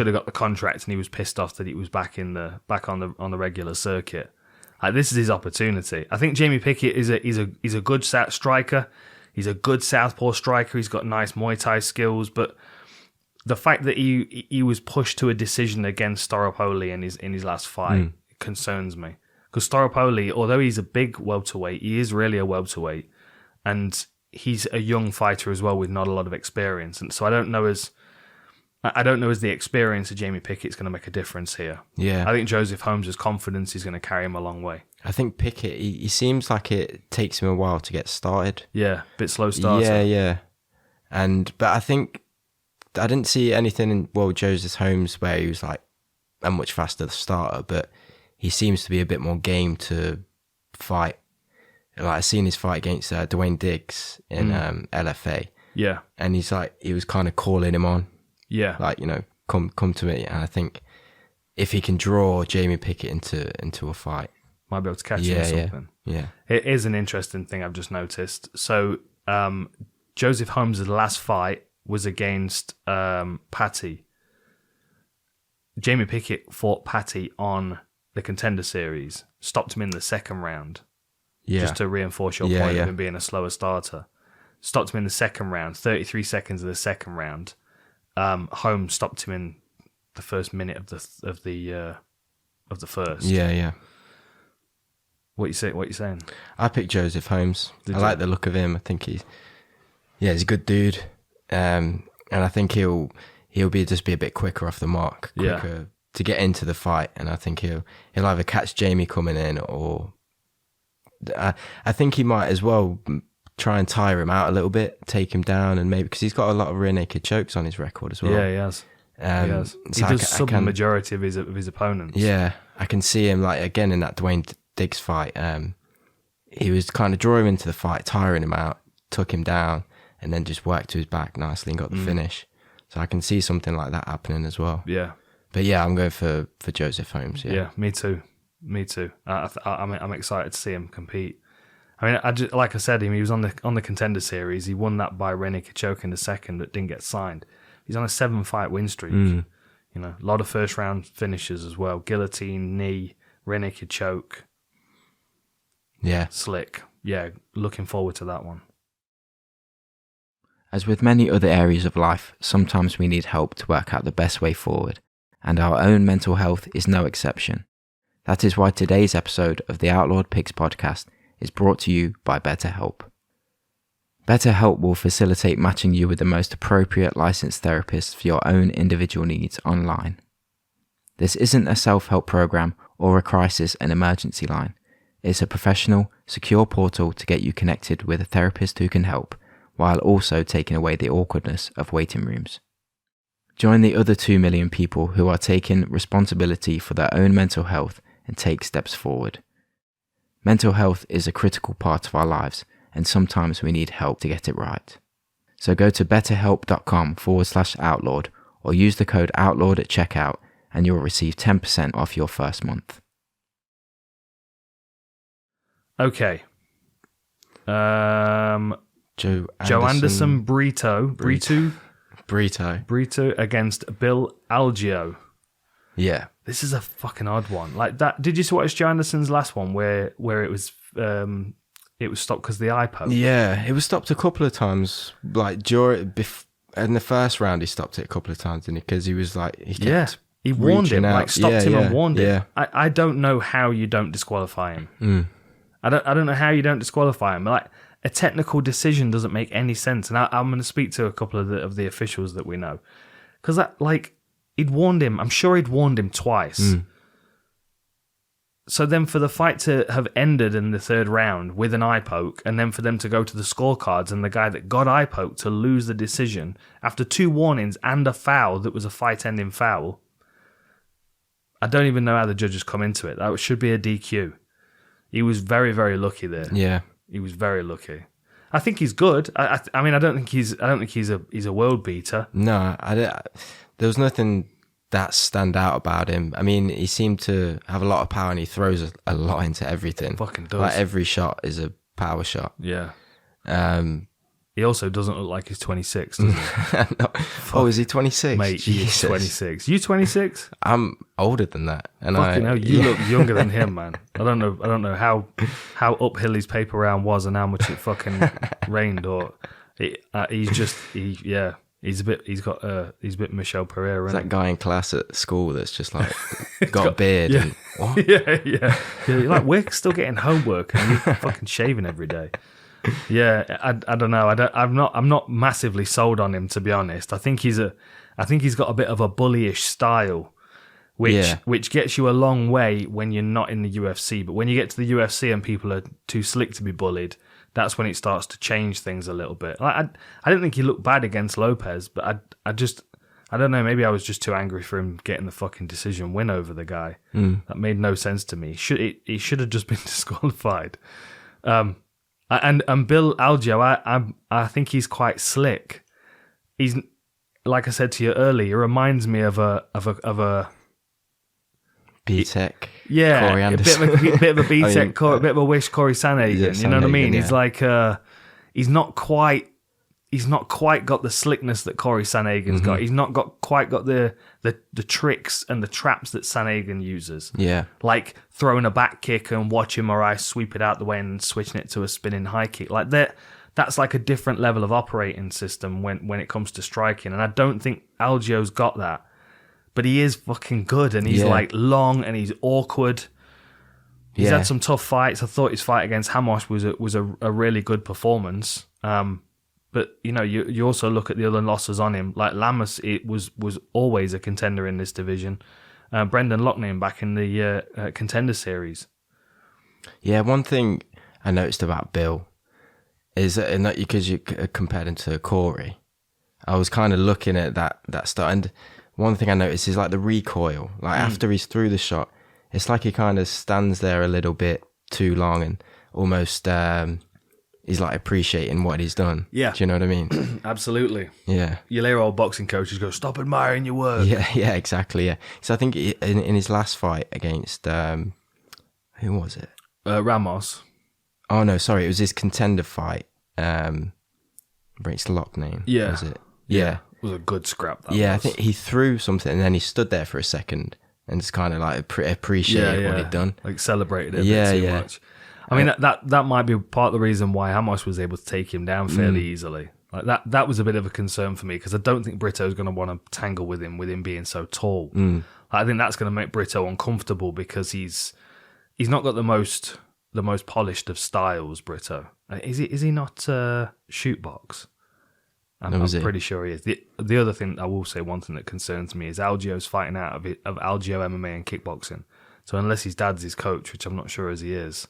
have got the contract and he was pissed off that he was back on the regular circuit. Like, this is his opportunity. I think Jamie Pickett is a good striker. He's a good southpaw striker. He's got nice Muay Thai skills, but the fact that he was pushed to a decision against Staropoli in his last fight concerns me. Because Staropoli, although he's a big welterweight, he is really a welterweight, and he's a young fighter as well with not a lot of experience. And so I don't know as the experience of Jamie Pickett is going to make a difference here. Yeah, I think Joseph Holmes' confidence is going to carry him a long way. I think Pickett, he seems like it takes him a while to get started. Yeah, bit slow starter. Yeah. But I think I didn't see anything in Joseph Holmes where he was like a much faster starter, but he seems to be a bit more game to fight. Like, I seen his fight against Dwayne Diggs in LFA. Yeah, and he was kind of calling him on. Yeah, like, come to me. And I think if he can draw Jamie Pickett into a fight, might be able to catch him or something. Yeah. It is an interesting thing I've just noticed. So Joseph Holmes' last fight was against Patty. Jamie Pickett fought Patty on the Contender Series, stopped him in the second round, just to reinforce your point of him being a slower starter. Stopped him in the second round, 33 seconds of the second round. Holmes stopped him in the first minute of the first. Yeah. What you saying? I picked Joseph Holmes. I like the look of him. I think he's a good dude. And I think he'll be a bit quicker off the mark, quicker to get into the fight. And I think he'll either catch Jamie coming in, or I think he might as well try and tire him out a little bit, take him down, and maybe because he's got a lot of rear naked chokes on his record as well. Yeah, he has. He does sub the majority of his opponents. Yeah, I can see him like again in that Dwayne Diggs fight. He was kind of drawing him into the fight, tiring him out, took him down, and then just worked to his back nicely and got the finish. So I can see something like that happening as well. Yeah, but yeah, I'm going for Joseph Holmes. Yeah, me too. I'm excited to see him compete. I mean, like I said, he was on the Contender Series. He won that by rear naked choke in the second that didn't get signed. He's on a 7-fight win streak. A lot of first round finishes as well. Guillotine, knee, rear naked choke. Yeah. Slick. Yeah, looking forward to that one. As with many other areas of life, sometimes we need help to work out the best way forward, and our own mental health is no exception. That is why today's episode of the Outlawed Pigs podcast is brought to you by BetterHelp. BetterHelp will facilitate matching you with the most appropriate licensed therapists for your own individual needs online. This isn't a self-help program or a crisis and emergency line. It's a professional, secure portal to get you connected with a therapist who can help, while also taking away the awkwardness of waiting rooms. Join the other 2 million people who are taking responsibility for their own mental health and take steps forward. Mental health is a critical part of our lives, and sometimes we need help to get it right. So go to betterhelp.com/outlawed or use the code outlawed at checkout and you'll receive 10% off your first month. Okay. Joe Anderson, Brito against Bill Algeo. Yeah. This is a fucking odd one. Like that. Did you watch Joe Anderson's last one where it was stopped because of the eye poke? Yeah, it was stopped a couple of times. Like in the first round, he stopped it a couple of times, didn't he? Because he was like, he warned him, out. Stopped him and warned him. I don't know how you don't disqualify him. I don't know how you don't disqualify him. Like, a technical decision doesn't make any sense. And I'm going to speak to a couple of the officials that we know. Because, he'd warned him. I'm sure he'd warned him twice. So then for the fight to have ended in the third round with an eye poke, and then for them to go to the scorecards and the guy that got eye poked to lose the decision after 2 warnings and a foul that was a fight-ending foul, I don't even know how the judges come into it. That should be a DQ. He was very, very lucky there. Yeah. He was very lucky. I think he's good. I mean, I don't think he's a world beater. No, there was nothing that stand out about him. I mean, he seemed to have a lot of power and he throws a lot into everything. Fucking does. Like every shot is a power shot. Yeah. He also doesn't look like he's 26, does he? No. Oh, is he 26? Mate, he's 26. You 26? I'm older than that. And fucking hell, you look younger than him, man. I don't know how uphill his paper round was and how much it fucking rained. Or he's a bit Michel Pereira. It's that guy in class at school that's just like got a beard. Yeah. And, what? Yeah. You're like, we're still getting homework and you're fucking shaving every day. Yeah, I don't know. I'm not massively sold on him, to be honest. I think he's got a bit of a bullyish style, which gets you a long way when you're not in the UFC. But when you get to the UFC and people are too slick to be bullied, that's when it starts to change things a little bit. I didn't think he looked bad against Lopez, but I don't know. Maybe I was just too angry for him getting the fucking decision win over the guy. That made no sense to me. He should have just been disqualified. And Bill Algeo, I think he's quite slick. He's, like I said to you earlier, he reminds me of a B-Tech. Yeah, Corey a bit of a B-Tech, a bit of a wish Corey Sandhagen. You know what I mean? Yeah. He's like he's not quite got the slickness that Corey Sandhagen's got. He's not quite got the tricks and the traps that Sandhagen uses. Yeah. Like throwing a back kick and watching Moraes sweep it out the way and switching it to a spinning high kick. Like that's like a different level of operating system when it comes to striking. And I don't think Algeo's got that. But he is fucking good and he's like long and he's awkward. He's had some tough fights. I thought his fight against Ramos was a really good performance. But you also look at the other losses on him. Like Lamas, it was always a contender in this division. Brendan Loughnane back in the contender series. Yeah, one thing I noticed about Bill is that because you compared him to Corey, I was kind of looking at that start. And one thing I noticed is like the recoil. Like after he's through the shot, it's like he kind of stands there a little bit too long and almost. He's like appreciating what he's done. Yeah. Do you know what I mean? Absolutely. Yeah. You hear old boxing coaches go, stop admiring your work. Yeah, exactly. Yeah. So I think in his last fight against, who was it? Ramos. Oh, no, sorry. It was his contender fight. Against Loughnane. Yeah. Was it? Yeah. It was a good scrap. I think he threw something and then he stood there for a second and just kind of like appreciated what he'd done. Like celebrated it a bit too much. I mean, that might be part of the reason why Ramos was able to take him down fairly easily. Like that was a bit of a concern for me because I don't think Brito's going to want to tangle with him being so tall. I think that's going to make Brito uncomfortable because he's not got the most polished of styles. Brito is he not shoot box? I'm pretty sure he is. The other thing I will say, one thing that concerns me is Algeo's fighting out of Algeo MMA and kickboxing. So unless his dad's his coach, which I'm not sure as he is.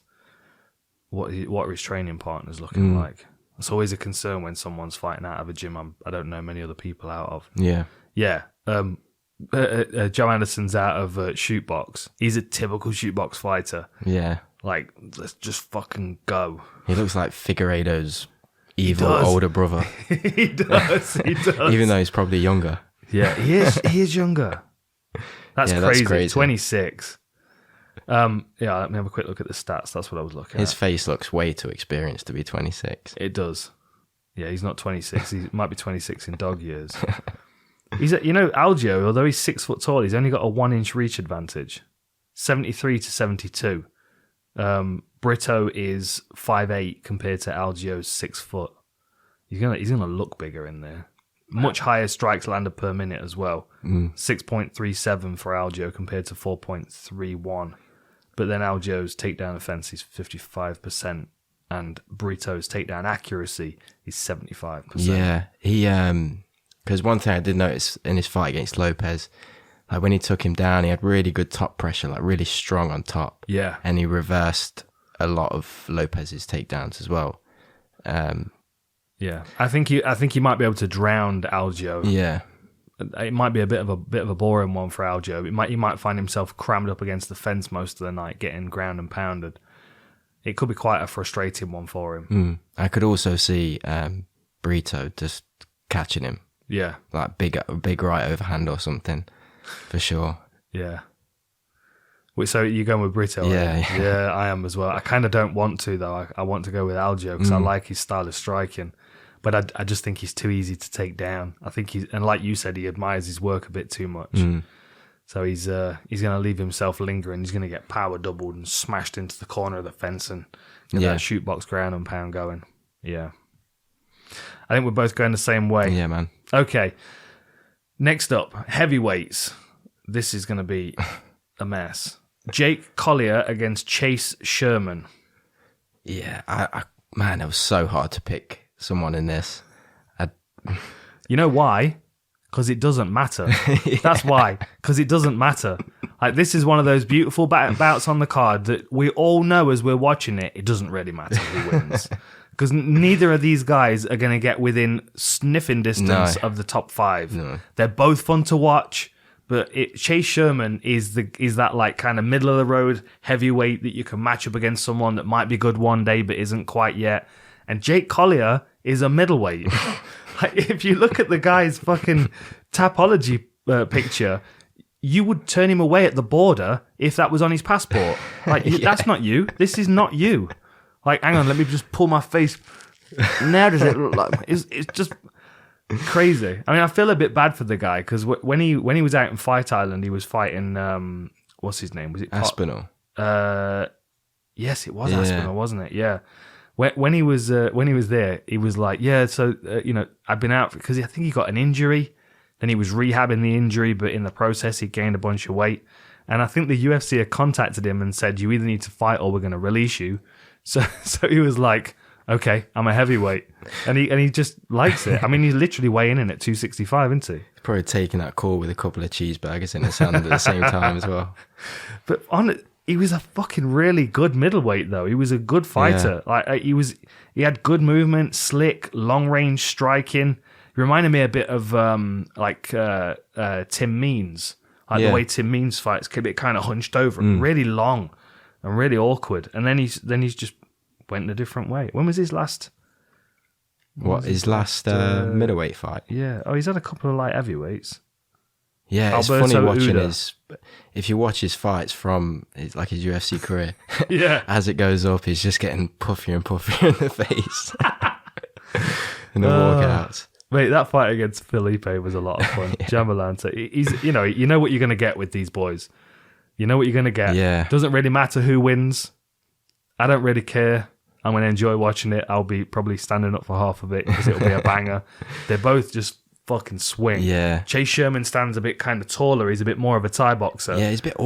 What are his training partners looking like? It's always a concern when someone's fighting out of a gym I don't know many other people out of. Yeah. Yeah. Joe Anderson's out of shoot box. He's a typical shoot box fighter. Yeah. Like, let's just fucking go. He looks like Figueiredo's evil older brother. He does. Even though he's probably younger. Yeah, he is. He is younger. That's crazy. 26. Let me have a quick look at the stats. That's what I was looking at. His face looks way too experienced to be 26. It does. Yeah, he's not 26. He might be 26 in dog years. He's Algeo, although he's 6 foot tall, he's only got a 1-inch reach advantage. 73 to 72. Brito is 5'8" compared to Algeo's 6 foot. He's gonna look bigger in there. Much higher strikes landed per minute as well. 6.37 for Algeo compared to 4.31. But then Algeo's takedown offense is 55%, and Brito's takedown accuracy is 75%. Yeah, he because one thing I did notice in his fight against Lopez, like when he took him down, he had really good top pressure, like really strong on top. Yeah, and he reversed a lot of Lopez's takedowns as well. Yeah, I think he might be able to drown Algeo. Yeah, it might be a bit of a boring one for Algeo. He might find himself crammed up against the fence most of the night, getting ground and pounded. It could be quite a frustrating one for him. I could also see Brito just catching him. Yeah, like big right overhand or something, for sure. Yeah. So you're going with Brito? Yeah, right? Yeah, I am as well. I kind of don't want to though. I want to go with Algeo because I like his style of striking, but I just think he's too easy to take down. I think and like you said, he admires his work a bit too much. So he's going to leave himself lingering. He's going to get power doubled and smashed into the corner of the fence and get that shoot box ground and pound going. Yeah. I think we're both going the same way. Yeah, man. Okay. Next up, heavyweights. This is going to be a mess. Jake Collier against Chase Sherman. Yeah, man, it was so hard to pick someone in this. You know why? Because it doesn't matter. That's why. Because it doesn't matter. Like, this is one of those beautiful bouts on the card that we all know as we're watching it, it doesn't really matter who wins. Because neither of these guys are going to get within sniffing distance of the top 5. No. They're both fun to watch, but Chase Sherman is that like kind of middle of the road heavyweight that you can match up against someone that might be good one day but isn't quite yet. And Jake Collier is a middleweight. Like, if you look at the guy's fucking topology picture, you would turn him away at the border if that was on his passport. Like, that's not you. This is not you. Like, hang on, let me just pull my face. Now does it look like... It's just crazy. I mean, I feel a bit bad for the guy, because when he was out in Fight Island, he was fighting... what's his name? Was it Aspinall? Yes, it was Aspinall, wasn't it? Yeah. When he was there, he was like, yeah, so, I've been out... Because I think he got an injury. Then he was rehabbing the injury, but in the process, he gained a bunch of weight. And I think the UFC had contacted him and said, you either need to fight or we're going to release you. So he was like, okay, I'm a heavyweight. And he just likes it. I mean, he's literally weighing in at 265, isn't he? He's probably taking that call with a couple of cheeseburgers in his hand at the same time as well. But he was a fucking really good middleweight, though. He was a good fighter. Yeah. Like he had good movement, slick, long-range striking. He reminded me a bit of Tim Means. Like the way Tim Means fights, a bit kind of hunched over, really long and really awkward. And then he's just went a different way. When was his last? His last middleweight fight? Yeah. Oh, he's had a couple of light heavyweights. Yeah, it's Alberto funny watching Uda. if you watch his fights from his UFC career, yeah, as it goes up, he's just getting puffier and puffier in the face in the walkouts. Mate, that fight against Felipe was a lot of fun. Jamalanta, he's you know what you're going to get with these boys. You know what you're going to get. Yeah. Doesn't really matter who wins. I don't really care. I'm going to enjoy watching it. I'll be probably standing up for half of it because it'll be a banger. They're both just fucking swing. Yeah. Chase Sherman stands a bit kind of taller. He's a bit more of a Thai boxer. Yeah, he's a bit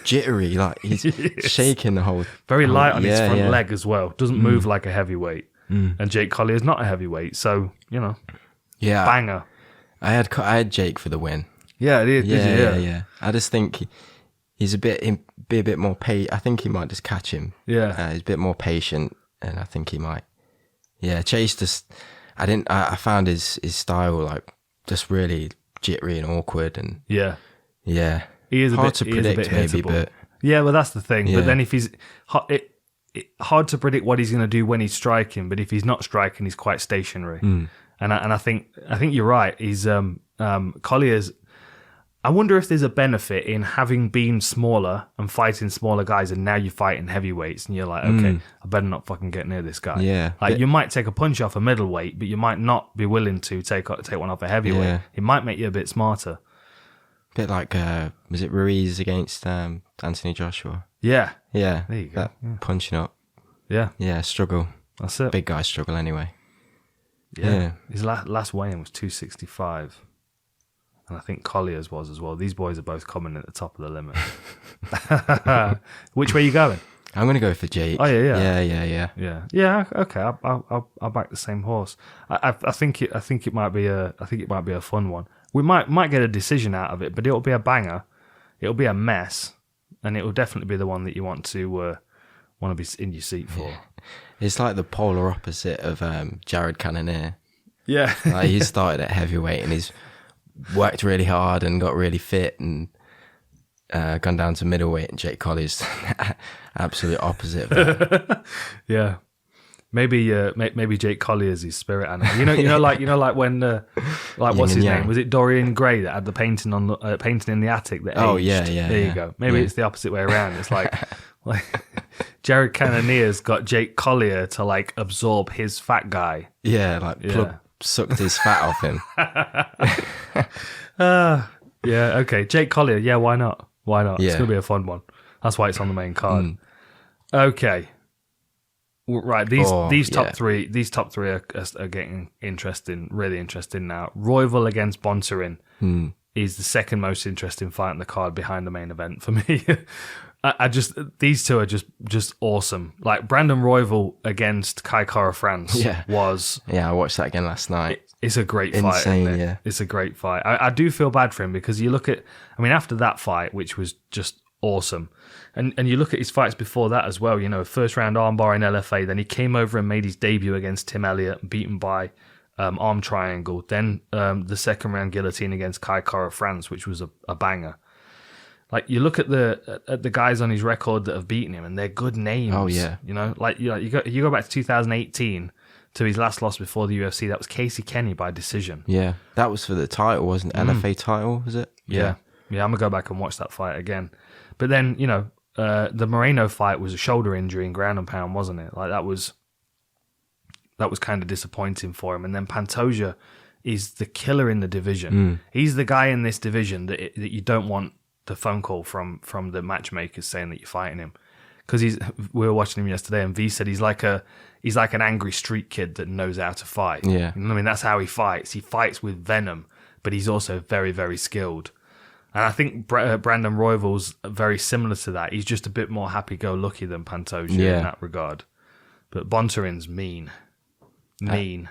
jittery. Like he's shaking the whole. Very light on his front leg as well. Doesn't move like a heavyweight. And Jake Collier is not a heavyweight, so banger. I had Jake for the win. Yeah, it is. Yeah. I just think he's a bit more patient. I think he might just catch him. Yeah, he's a bit more patient, and I think he might Yeah, Chase just, I found his style like just really jittery and awkward, and yeah, he is hard to predict maybe, but yeah, well that's the thing. Yeah. But then if he's hard to predict what he's going to do when he's striking, but if he's not striking, he's quite stationary. And I think you're right. He's Collier's. I wonder if there's a benefit in having been smaller and fighting smaller guys, and now you're fighting heavyweights, and you're like, okay, I better not fucking get near this guy. Yeah, like you might take a punch off a middleweight, but you might not be willing to take one off a heavyweight. Yeah. It might make you a bit smarter. bit like was it Ruiz against Anthony Joshua? Yeah, Yeah, there you go. Yeah. Punching up. Yeah, Struggle. that's it. Big guy struggle anyway. Yeah. His last weigh-in was 265. And I think Collier's was as well. These boys are both coming at the top of the limit. Which way are you going? I'm going to go for Jake. Oh, yeah. Yeah, okay. I'll back the same horse. I think it might be a fun one. We might get a decision out of it, but it'll be a banger. It'll be a mess, and it will definitely be the one that you want to be in your seat for. Yeah. It's like the polar opposite of Jared Cannonier. Yeah. Like he started at heavyweight and he's worked really hard and got really fit and gone down to middleweight, and Jake Collier's absolute opposite of that. Yeah. Maybe Jake Collier's his spirit animal. You know, like when what's his name? Was it Dorian Gray that had the painting on the painting in the attic that aged? Oh yeah. There you go. Maybe it's the opposite way around. It's like Jared Cannonier's got Jake Collier to like absorb his fat guy. Yeah, like sucked his fat off him. Yeah, okay. Jake Collier, yeah, why not? Yeah. It's going to be a fun one. That's why it's on the main card. Okay. Right, these top three are getting interesting, really interesting now. Royval against Bontorin is the second most interesting fight on the card behind the main event for me. These two are just awesome. Like Brandon Royval against Kakhramonov was. Yeah, I watched that again last night. It's a great fight. Insane, isn't it? yeah. It's a great fight. I do feel bad for him because you look at, after that fight, which was just awesome, and you look at his fights before that as well. You know, first round armbar in LFA, then he came over and made his debut against Tim Elliott, beaten by arm triangle. Then the second round guillotine against Kakhramonov, which was a banger. Like you look at the guys on his record that have beaten him, and they're good names. Oh yeah, you know, like you go back to 2018 to his last loss before the UFC. That was Casey Kenny by decision. Yeah, that was for the title, wasn't it? LFA title, was it? Yeah. I'm gonna go back and watch that fight again. But then the Moreno fight was a shoulder injury in ground and pound, wasn't it? Like that was kind of disappointing for him. And then Pantoja is the killer in the division. He's the guy in this division that you don't want the phone call from the matchmakers saying that you're fighting him, because we were watching him yesterday, and V said he's like an angry street kid that knows how to fight. Yeah, you know what I mean, that's how he fights. He fights with venom, but he's also very, very skilled. And I think Brandon Royval's very similar to that. He's just a bit more happy-go-lucky than Pantoja in that regard. But Bontorin's mean.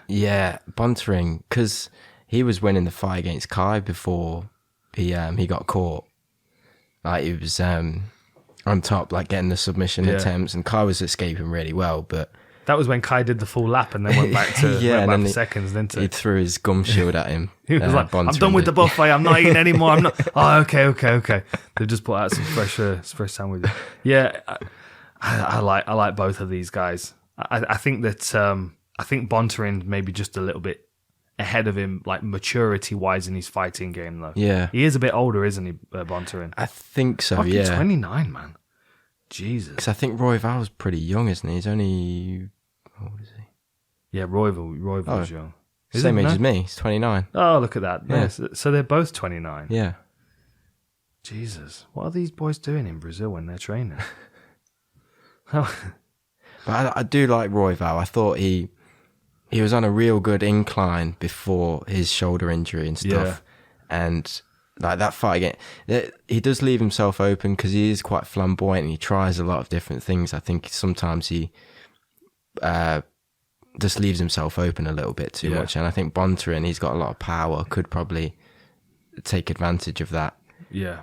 Yeah, Bontorin, because he was winning the fight against Kai before he got caught. Like he was on top, like getting the submission attempts, and Kai was escaping really well. But that was when Kai did the full lap and then went back to for seconds, didn't he? He threw his gum shield at him. He was like, Bontorin, I'm done with the buffet. I'm not eating anymore. I'm not. Oh, okay. They just put out some fresh sandwiches. Yeah, I like both of these guys. I think that I think Bontorin maybe just a little bit ahead of him, like maturity-wise in his fighting game, though. Yeah. He is a bit older, isn't he, Bontorin? I think so, Fucking yeah. 29, man. Jesus. Because I think Royval's pretty young, isn't he? He's only... How old is he? Yeah, Royval's young. Same age as me. He's 29. Oh, look at that. Yeah. So they're both 29. Yeah. Jesus. What are these boys doing in Brazil when they're training? But I do like Royval. I thought he was on a real good incline before his shoulder injury and stuff. Yeah. And like that fight again, he does leave himself open because he is quite flamboyant and he tries a lot of different things. I think sometimes he just leaves himself open a little bit too much. And I think Bontorin, he's got a lot of power, could probably take advantage of that. Yeah.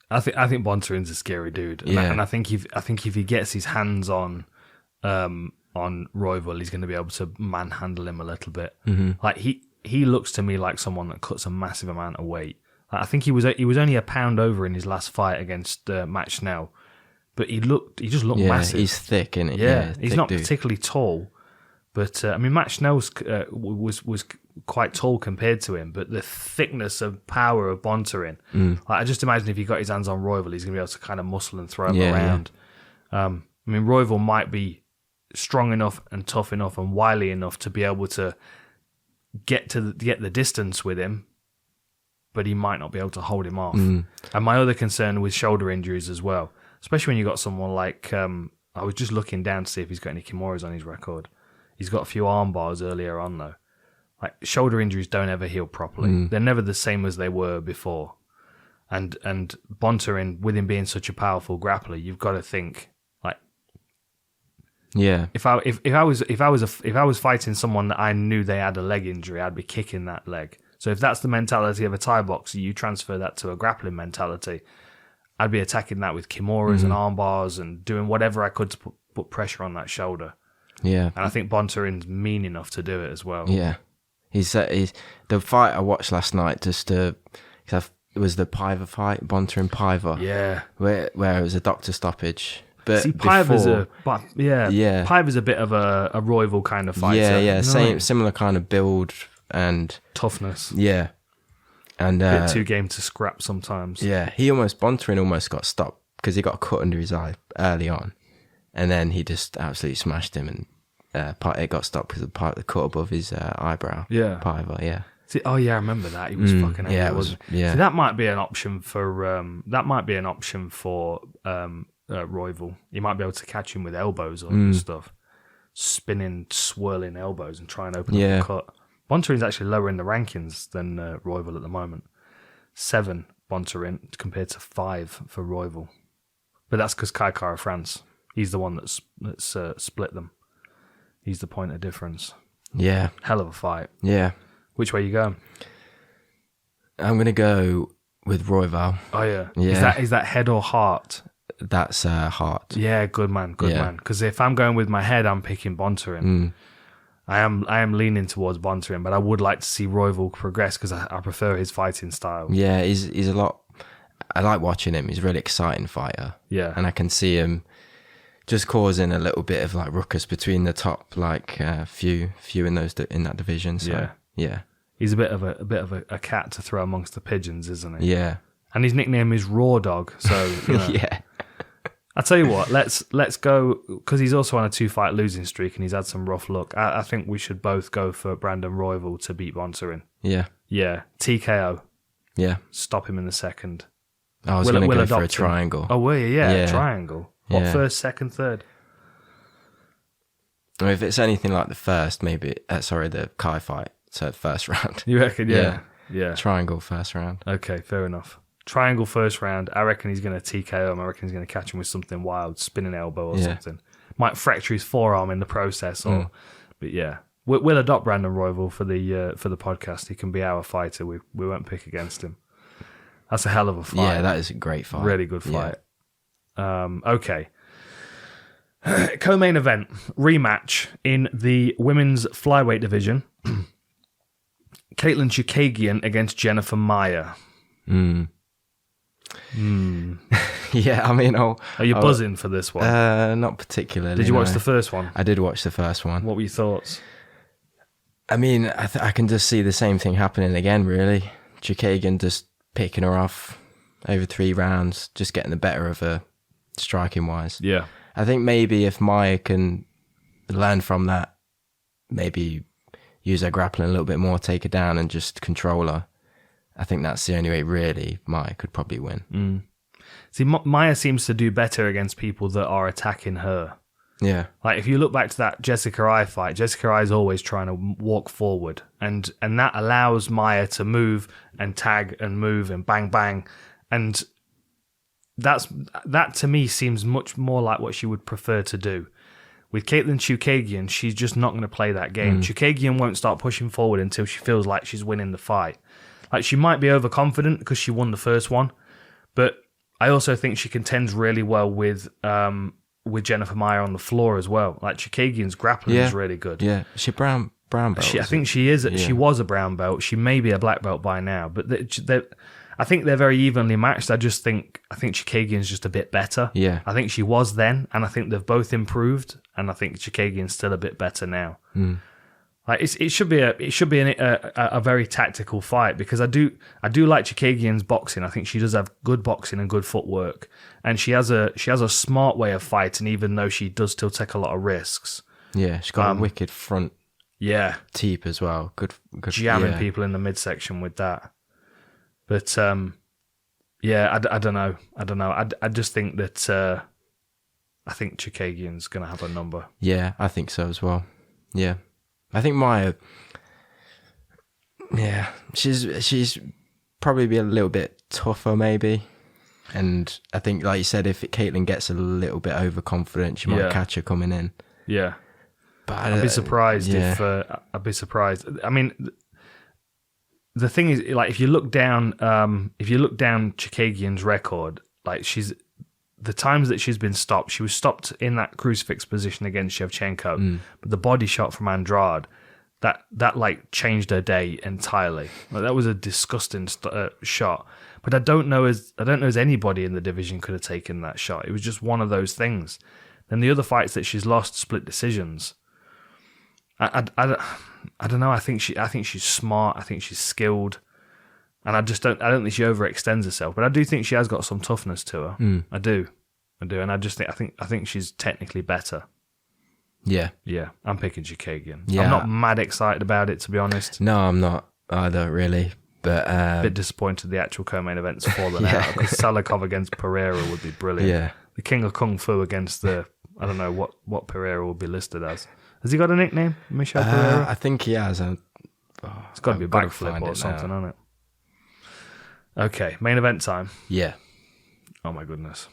I think Bontorin's a scary dude. And I think if he gets his hands on Royval, he's going to be able to manhandle him a little bit. Mm-hmm. Like he looks to me like someone that cuts a massive amount of weight. Like, I think he was only a pound over in his last fight against Matt Schnell, but he just looked massive. He's thick, isn't he? Yeah, he's not dude. particularly tall, but I mean Matt Schnell was quite tall compared to him, but the thickness of power of Bontorin, like, I just imagine if he got his hands on Royval, he's going to be able to kind of muscle and throw him around. Yeah. I mean, Royval might be strong enough and tough enough and wily enough to be able to get the distance with him, but he might not be able to hold him off. And my other concern with shoulder injuries as well, especially when you got someone like I was just looking down to see if he's got any Kimuras on his record. He's got a few arm bars earlier on though. Like, shoulder injuries don't ever heal properly. They're never the same as they were before. And Bontorin, with him being such a powerful grappler, you've got to think, like, yeah. If I was fighting someone that I knew they had a leg injury, I'd be kicking that leg. So if that's the mentality of a Thai boxer, you transfer that to a grappling mentality. I'd be attacking that with Kimuras and arm bars and doing whatever I could to put pressure on that shoulder. Yeah. And I think Bontorin's mean enough to do it as well. Yeah. He's the fight I watched last night, it was the Piver fight, Bontorin Piver. Yeah. Where it was a doctor stoppage. But see, Piver's Piver's a bit of a Royval kind of fighter. Yeah, you know, similar kind of build and toughness. Yeah. And a bit too game to scrap sometimes. Yeah, Bontorin almost got stopped because he got a cut under his eye early on, and then he just absolutely smashed him, and it got stopped because of the cut above his eyebrow. Yeah, Piver. Yeah. See, I remember that. He was fucking angry, yeah, wasn't he? Yeah. See, that might be an option for Royval. You might be able to catch him with elbows and stuff, spinning, swirling elbows, and try and open up the cut. Bontorin's actually lower in the rankings than Royval at the moment. 7 Bontorin compared to 5 for Royval. But that's because Kattar of France. He's the one that's split them. He's the point of difference. Yeah. Hell of a fight. Yeah. Which way you going? I'm going to go with Royval. Oh, yeah. Yeah. Is that head or heart? That's heart. Yeah, good man. Because if I'm going with my head, I'm picking Bontorin. I am leaning towards Bontorin, but I would like to see Royval progress because I prefer his fighting style. Yeah, he's a lot. I like watching him. He's a really exciting fighter. Yeah, and I can see him just causing a little bit of like ruckus between the top few in that division. So, yeah. He's a bit of a cat to throw amongst the pigeons, isn't he? Yeah, and his nickname is Raw Dog. So yeah. I'll tell you what, let's go, because he's also on a 2-fight losing streak and he's had some rough luck. I think we should both go for Brandon Royval to beat Bontorin. Yeah. Yeah. TKO. Yeah. Stop him in the second. I was going to go for a triangle. Oh, were you? Yeah, triangle. What, first, second, third? Or if it's anything like the first, maybe, the Kai fight, so first round. You reckon? Yeah. Triangle first round. Okay, fair enough. Triangle first round. I reckon he's going to TKO him. I reckon he's going to catch him with something wild, spinning elbow or something. Might fracture his forearm in the process. But yeah, we'll adopt Brandon Royval for the podcast. He can be our fighter. We won't pick against him. That's a hell of a fight. Yeah, that is a great fight. Really good fight. Yeah. Okay. Co-main event rematch in the women's flyweight division. Caitlin Chookagian against Jennifer Maia. Yeah, I mean, are you buzzing for this one? Not particularly. Did you watch the first one? I did watch the first one. What were your thoughts? I mean, I can just see the same thing happening again, really. Chookagian just picking her off over 3 rounds, just getting the better of her striking-wise. Yeah. I think maybe if Maia can learn from that, maybe use her grappling a little bit more, take her down and just control her, I think that's the only way, really, Maia could probably win. See, Maia seems to do better against people that are attacking her. Yeah. Like, if you look back to that Jessica Eye fight, Jessica Eye is always trying to walk forward. And that allows Maia to move and tag and move and bang, bang. And that to me seems much more like what she would prefer to do. With Caitlin Chookagian, she's just not going to play that game. Chookagian won't start pushing forward until she feels like she's winning the fight. Like, she might be overconfident because she won the first one, but I also think she contends really well with with Jennifer Maia on the floor as well. Like Chookagian's grappling is really good. Yeah, she brown belt. I think she is. Yeah. She was a brown belt. She may be a black belt by now, but I think they're very evenly matched. I think Chookagian's just a bit better. Yeah, I think she was then, and I think they've both improved, and I think Chookagian's still a bit better now. Like it should be a very tactical fight, because I do like Chookagian's boxing. I think she does have good boxing and good footwork, and she has a smart way of fighting, even though she does still take a lot of risks. Yeah, she's got a wicked front. Yeah, teep as well. Good jamming people in the midsection with that. But I don't know. I just think that I think Chookagian's gonna have a number. Yeah, I think so as well. Yeah. I think Maia, she's probably be a little bit tougher maybe, and I think, like you said, if Caitlin gets a little bit overconfident, she might catch her coming in. Yeah, but I'd be surprised if I'd be surprised. I mean, the thing is, like, if you look down Chookagian's record, like the times that she's been stopped, she was stopped in that crucifix position against Shevchenko, but the body shot from Andrade, that like changed her day entirely. Like, that was a disgusting shot. But I don't know as anybody in the division could have taken that shot. It was just one of those things. Then the other fights that she's lost, split decisions. I don't know. I think she's smart. I think she's skilled. And I don't think she overextends herself, but I do think she has got some toughness to her. I do, and I think she's technically better. Yeah, I'm picking Chookagian. Yeah. I'm not mad excited about it, to be honest. No, I'm not either, really. But a bit disappointed the actual co-main event's fallen out, because Salikov against Pereira would be brilliant. Yeah, the King of Kung Fu against I don't know what Pereira would be listed as. Has he got a nickname, Michel Pereira? I think he has. It's got to be a backflip or something, hasn't it? Okay, main event time. Yeah. Oh my goodness.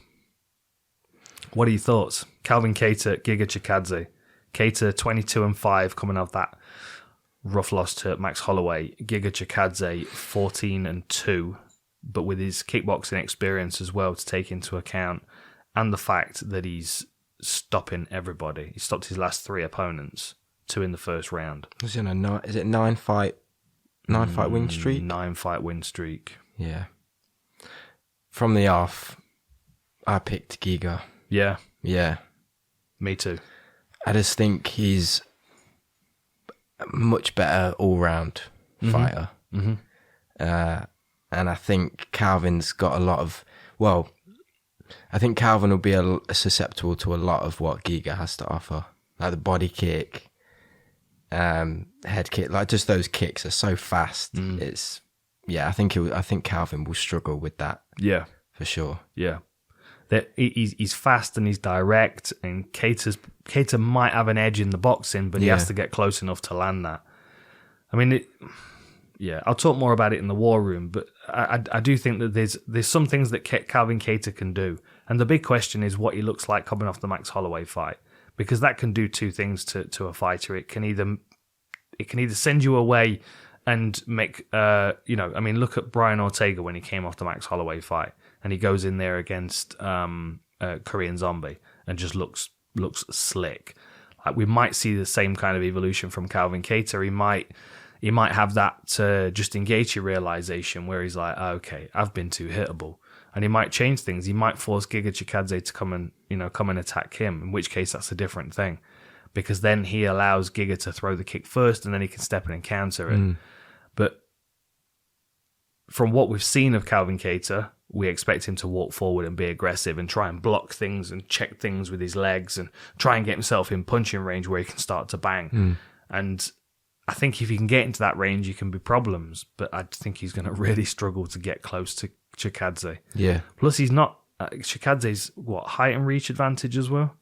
What are your thoughts? Calvin Kattar, Giga Chikadze. Kattar 22-5 coming off that rough loss to Max Holloway. Giga Chikadze 14-2, but with his kickboxing experience as well to take into account, and the fact that he's stopping everybody. He stopped his last 3 opponents, 2 in the first round. Is it 9 fight win streak? 9 fight win streak. Yeah. From the off, I picked Giga. Yeah. Yeah. Me too. I just think he's a much better all-round fighter. Mm-hmm. And I think Calvin's got a lot of... Well, I think Calvin will be susceptible to a lot of what Giga has to offer. Like the body kick, head kick. Like, just those kicks are so fast. It's... Yeah, I think Calvin will struggle with that. Yeah, for sure. Yeah, he's fast and he's direct, and Kattar might have an edge in the boxing, but he has to get close enough to land that. I mean, I'll talk more about it in the war room, but I do think that there's some things that Calvin Kattar can do, and the big question is what he looks like coming off the Max Holloway fight, because that can do 2 things to a fighter. It can either send you away and make, look at Brian Ortega when he came off the Max Holloway fight, and he goes in there against Korean Zombie and just looks slick. Like, we might see the same kind of evolution from Calvin Kattar. He might have that Justin Gaethje realization where he's like, okay, I've been too hittable, and he might change things. He might force Giga Chikadze to come and attack him, in which case that's a different thing, because then he allows Giga to throw the kick first, and then he can step in and counter it. But from what we've seen of Calvin Kattar, we expect him to walk forward and be aggressive and try and block things and check things with his legs and try and get himself in punching range where he can start to bang. And I think if he can get into that range, he can be problems. But I think he's going to really struggle to get close to Chikadze. Yeah. Plus, he's not... Chikadze's, height and reach advantage as well?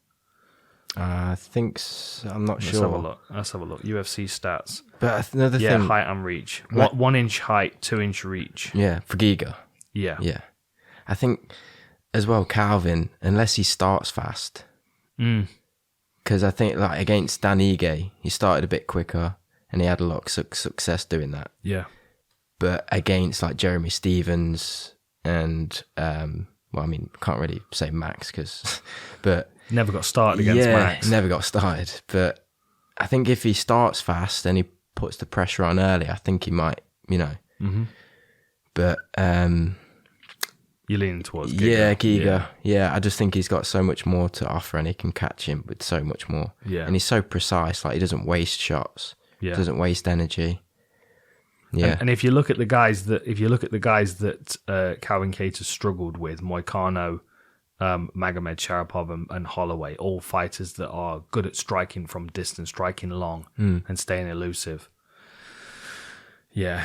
I think so. I'm not sure. Let's have a look. UFC stats. But another thing... Yeah, height and reach. 1 inch height, 2 inch reach. Yeah, for Giga. Yeah. Yeah. I think, as well, Calvin, unless he starts fast... Because I think, like, against Dan Ige, he started a bit quicker, and he had a lot of success doing that. Yeah. But against, like, Jeremy Stevens and... can't really say Max, because... But... Never got started against Max. Never got started. But I think if he starts fast and he puts the pressure on early, I think he might, Mm-hmm. But you're leaning towards Giga. Yeah, Giga. Yeah, I just think he's got so much more to offer, and he can catch him with so much more. Yeah, and he's so precise. Like, he doesn't waste shots. Yeah, doesn't waste energy. Yeah, and if you look at the guys that Calvin Kattar struggled with, Moicano, Magomed Sharapov, and Holloway, all fighters that are good at striking from distance, striking long, and staying elusive. Yeah,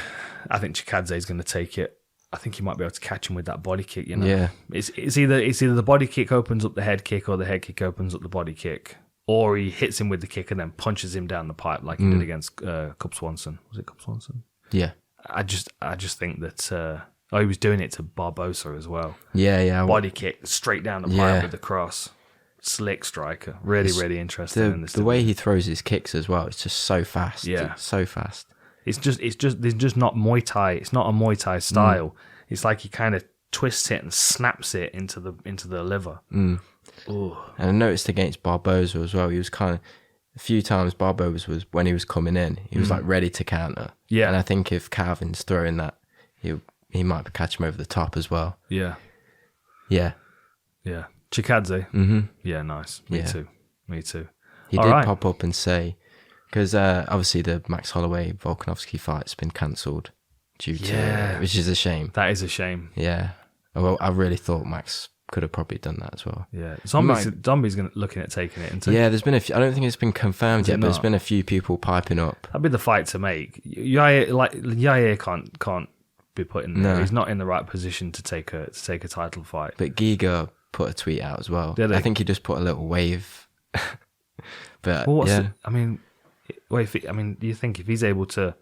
I think Chikadze is going to take it. I think he might be able to catch him with that body kick. Yeah, it's either the body kick opens up the head kick, or the head kick opens up the body kick, or he hits him with the kick and then punches him down the pipe like he did against Cub Swanson. Was it Cub Swanson? Yeah. I just think that he was doing it to Barbosa as well. Yeah. Body kick straight down the pipe with the cross. Slick striker. Really interesting in this. The way he throws his kicks as well, it's just so fast. Yeah. It's so fast. It's just not Muay Thai. It's not a Muay Thai style. It's like he kind of twists it and snaps it into the liver. Ooh. And I noticed against Barbosa as well, he was kind of, a few times Barbosa was, when he was coming in, he was like ready to counter. Yeah. And I think if Calvin's throwing that, he might catch him over the top as well. Yeah. Yeah. Yeah. Chikadze. Mm-hmm. Yeah, nice. Me too. He All did right. pop up and say, because obviously the Max Holloway Volkanovski fight's been cancelled due to, which is a shame. That is a shame. Yeah. Well, I really thought Max could have probably done that as well. Yeah. Zombie's looking at taking it. Yeah, there's been a few, I don't think it's been confirmed yet, but there's been a few people piping up. That'd be the fight to make. Yair can't be put in there. No. He's not in the right position to take a title fight. But Giga put a tweet out as well. Did he? I think he just put a little wave. But Well, yeah. Do you think if he's able to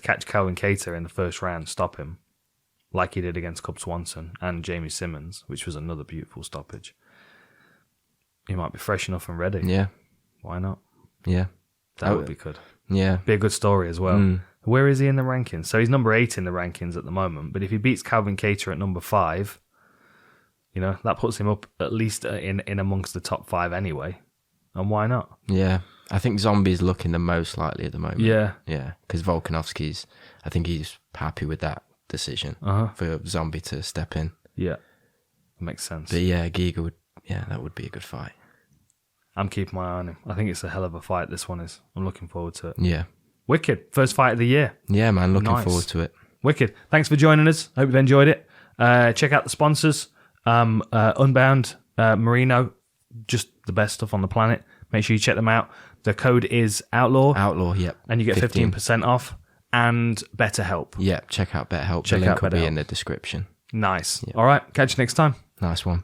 catch Calvin Kattar in the first round, stop him, like he did against Cub Swanson and Jamie Simmons, which was another beautiful stoppage, he might be fresh enough and ready. Yeah. Why not? Yeah. That would be good. Yeah. Be a good story as well. Where is he in the rankings? So he's number 8 in the rankings at the moment, but if he beats Calvin Kattar at number 5, that puts him up at least in amongst the top 5 anyway. And why not? Yeah. I think Zombie's looking the most likely at the moment. Yeah. Yeah. Because Volkanovski's, I think he's happy with that decision for Zombie to step in. Yeah. Makes sense. But yeah, Giga that would be a good fight. I'm keeping my eye on him. I think it's a hell of a fight, this one is. I'm looking forward to it. Yeah. Wicked. First fight of the year. Yeah, man. Looking Nice. forward to it. Wicked. Thanks for joining us. Hope you've enjoyed it. Check out the sponsors. Unbound, Merino, just the best stuff on the planet. Make sure you check them out. The code is Outlaw. Outlaw, yep. And you get 15% off. And BetterHelp. Yep, check out BetterHelp. Check the link out will be BetterHelp. in the description. Nice. Yep. All right. Catch you next time. Nice one.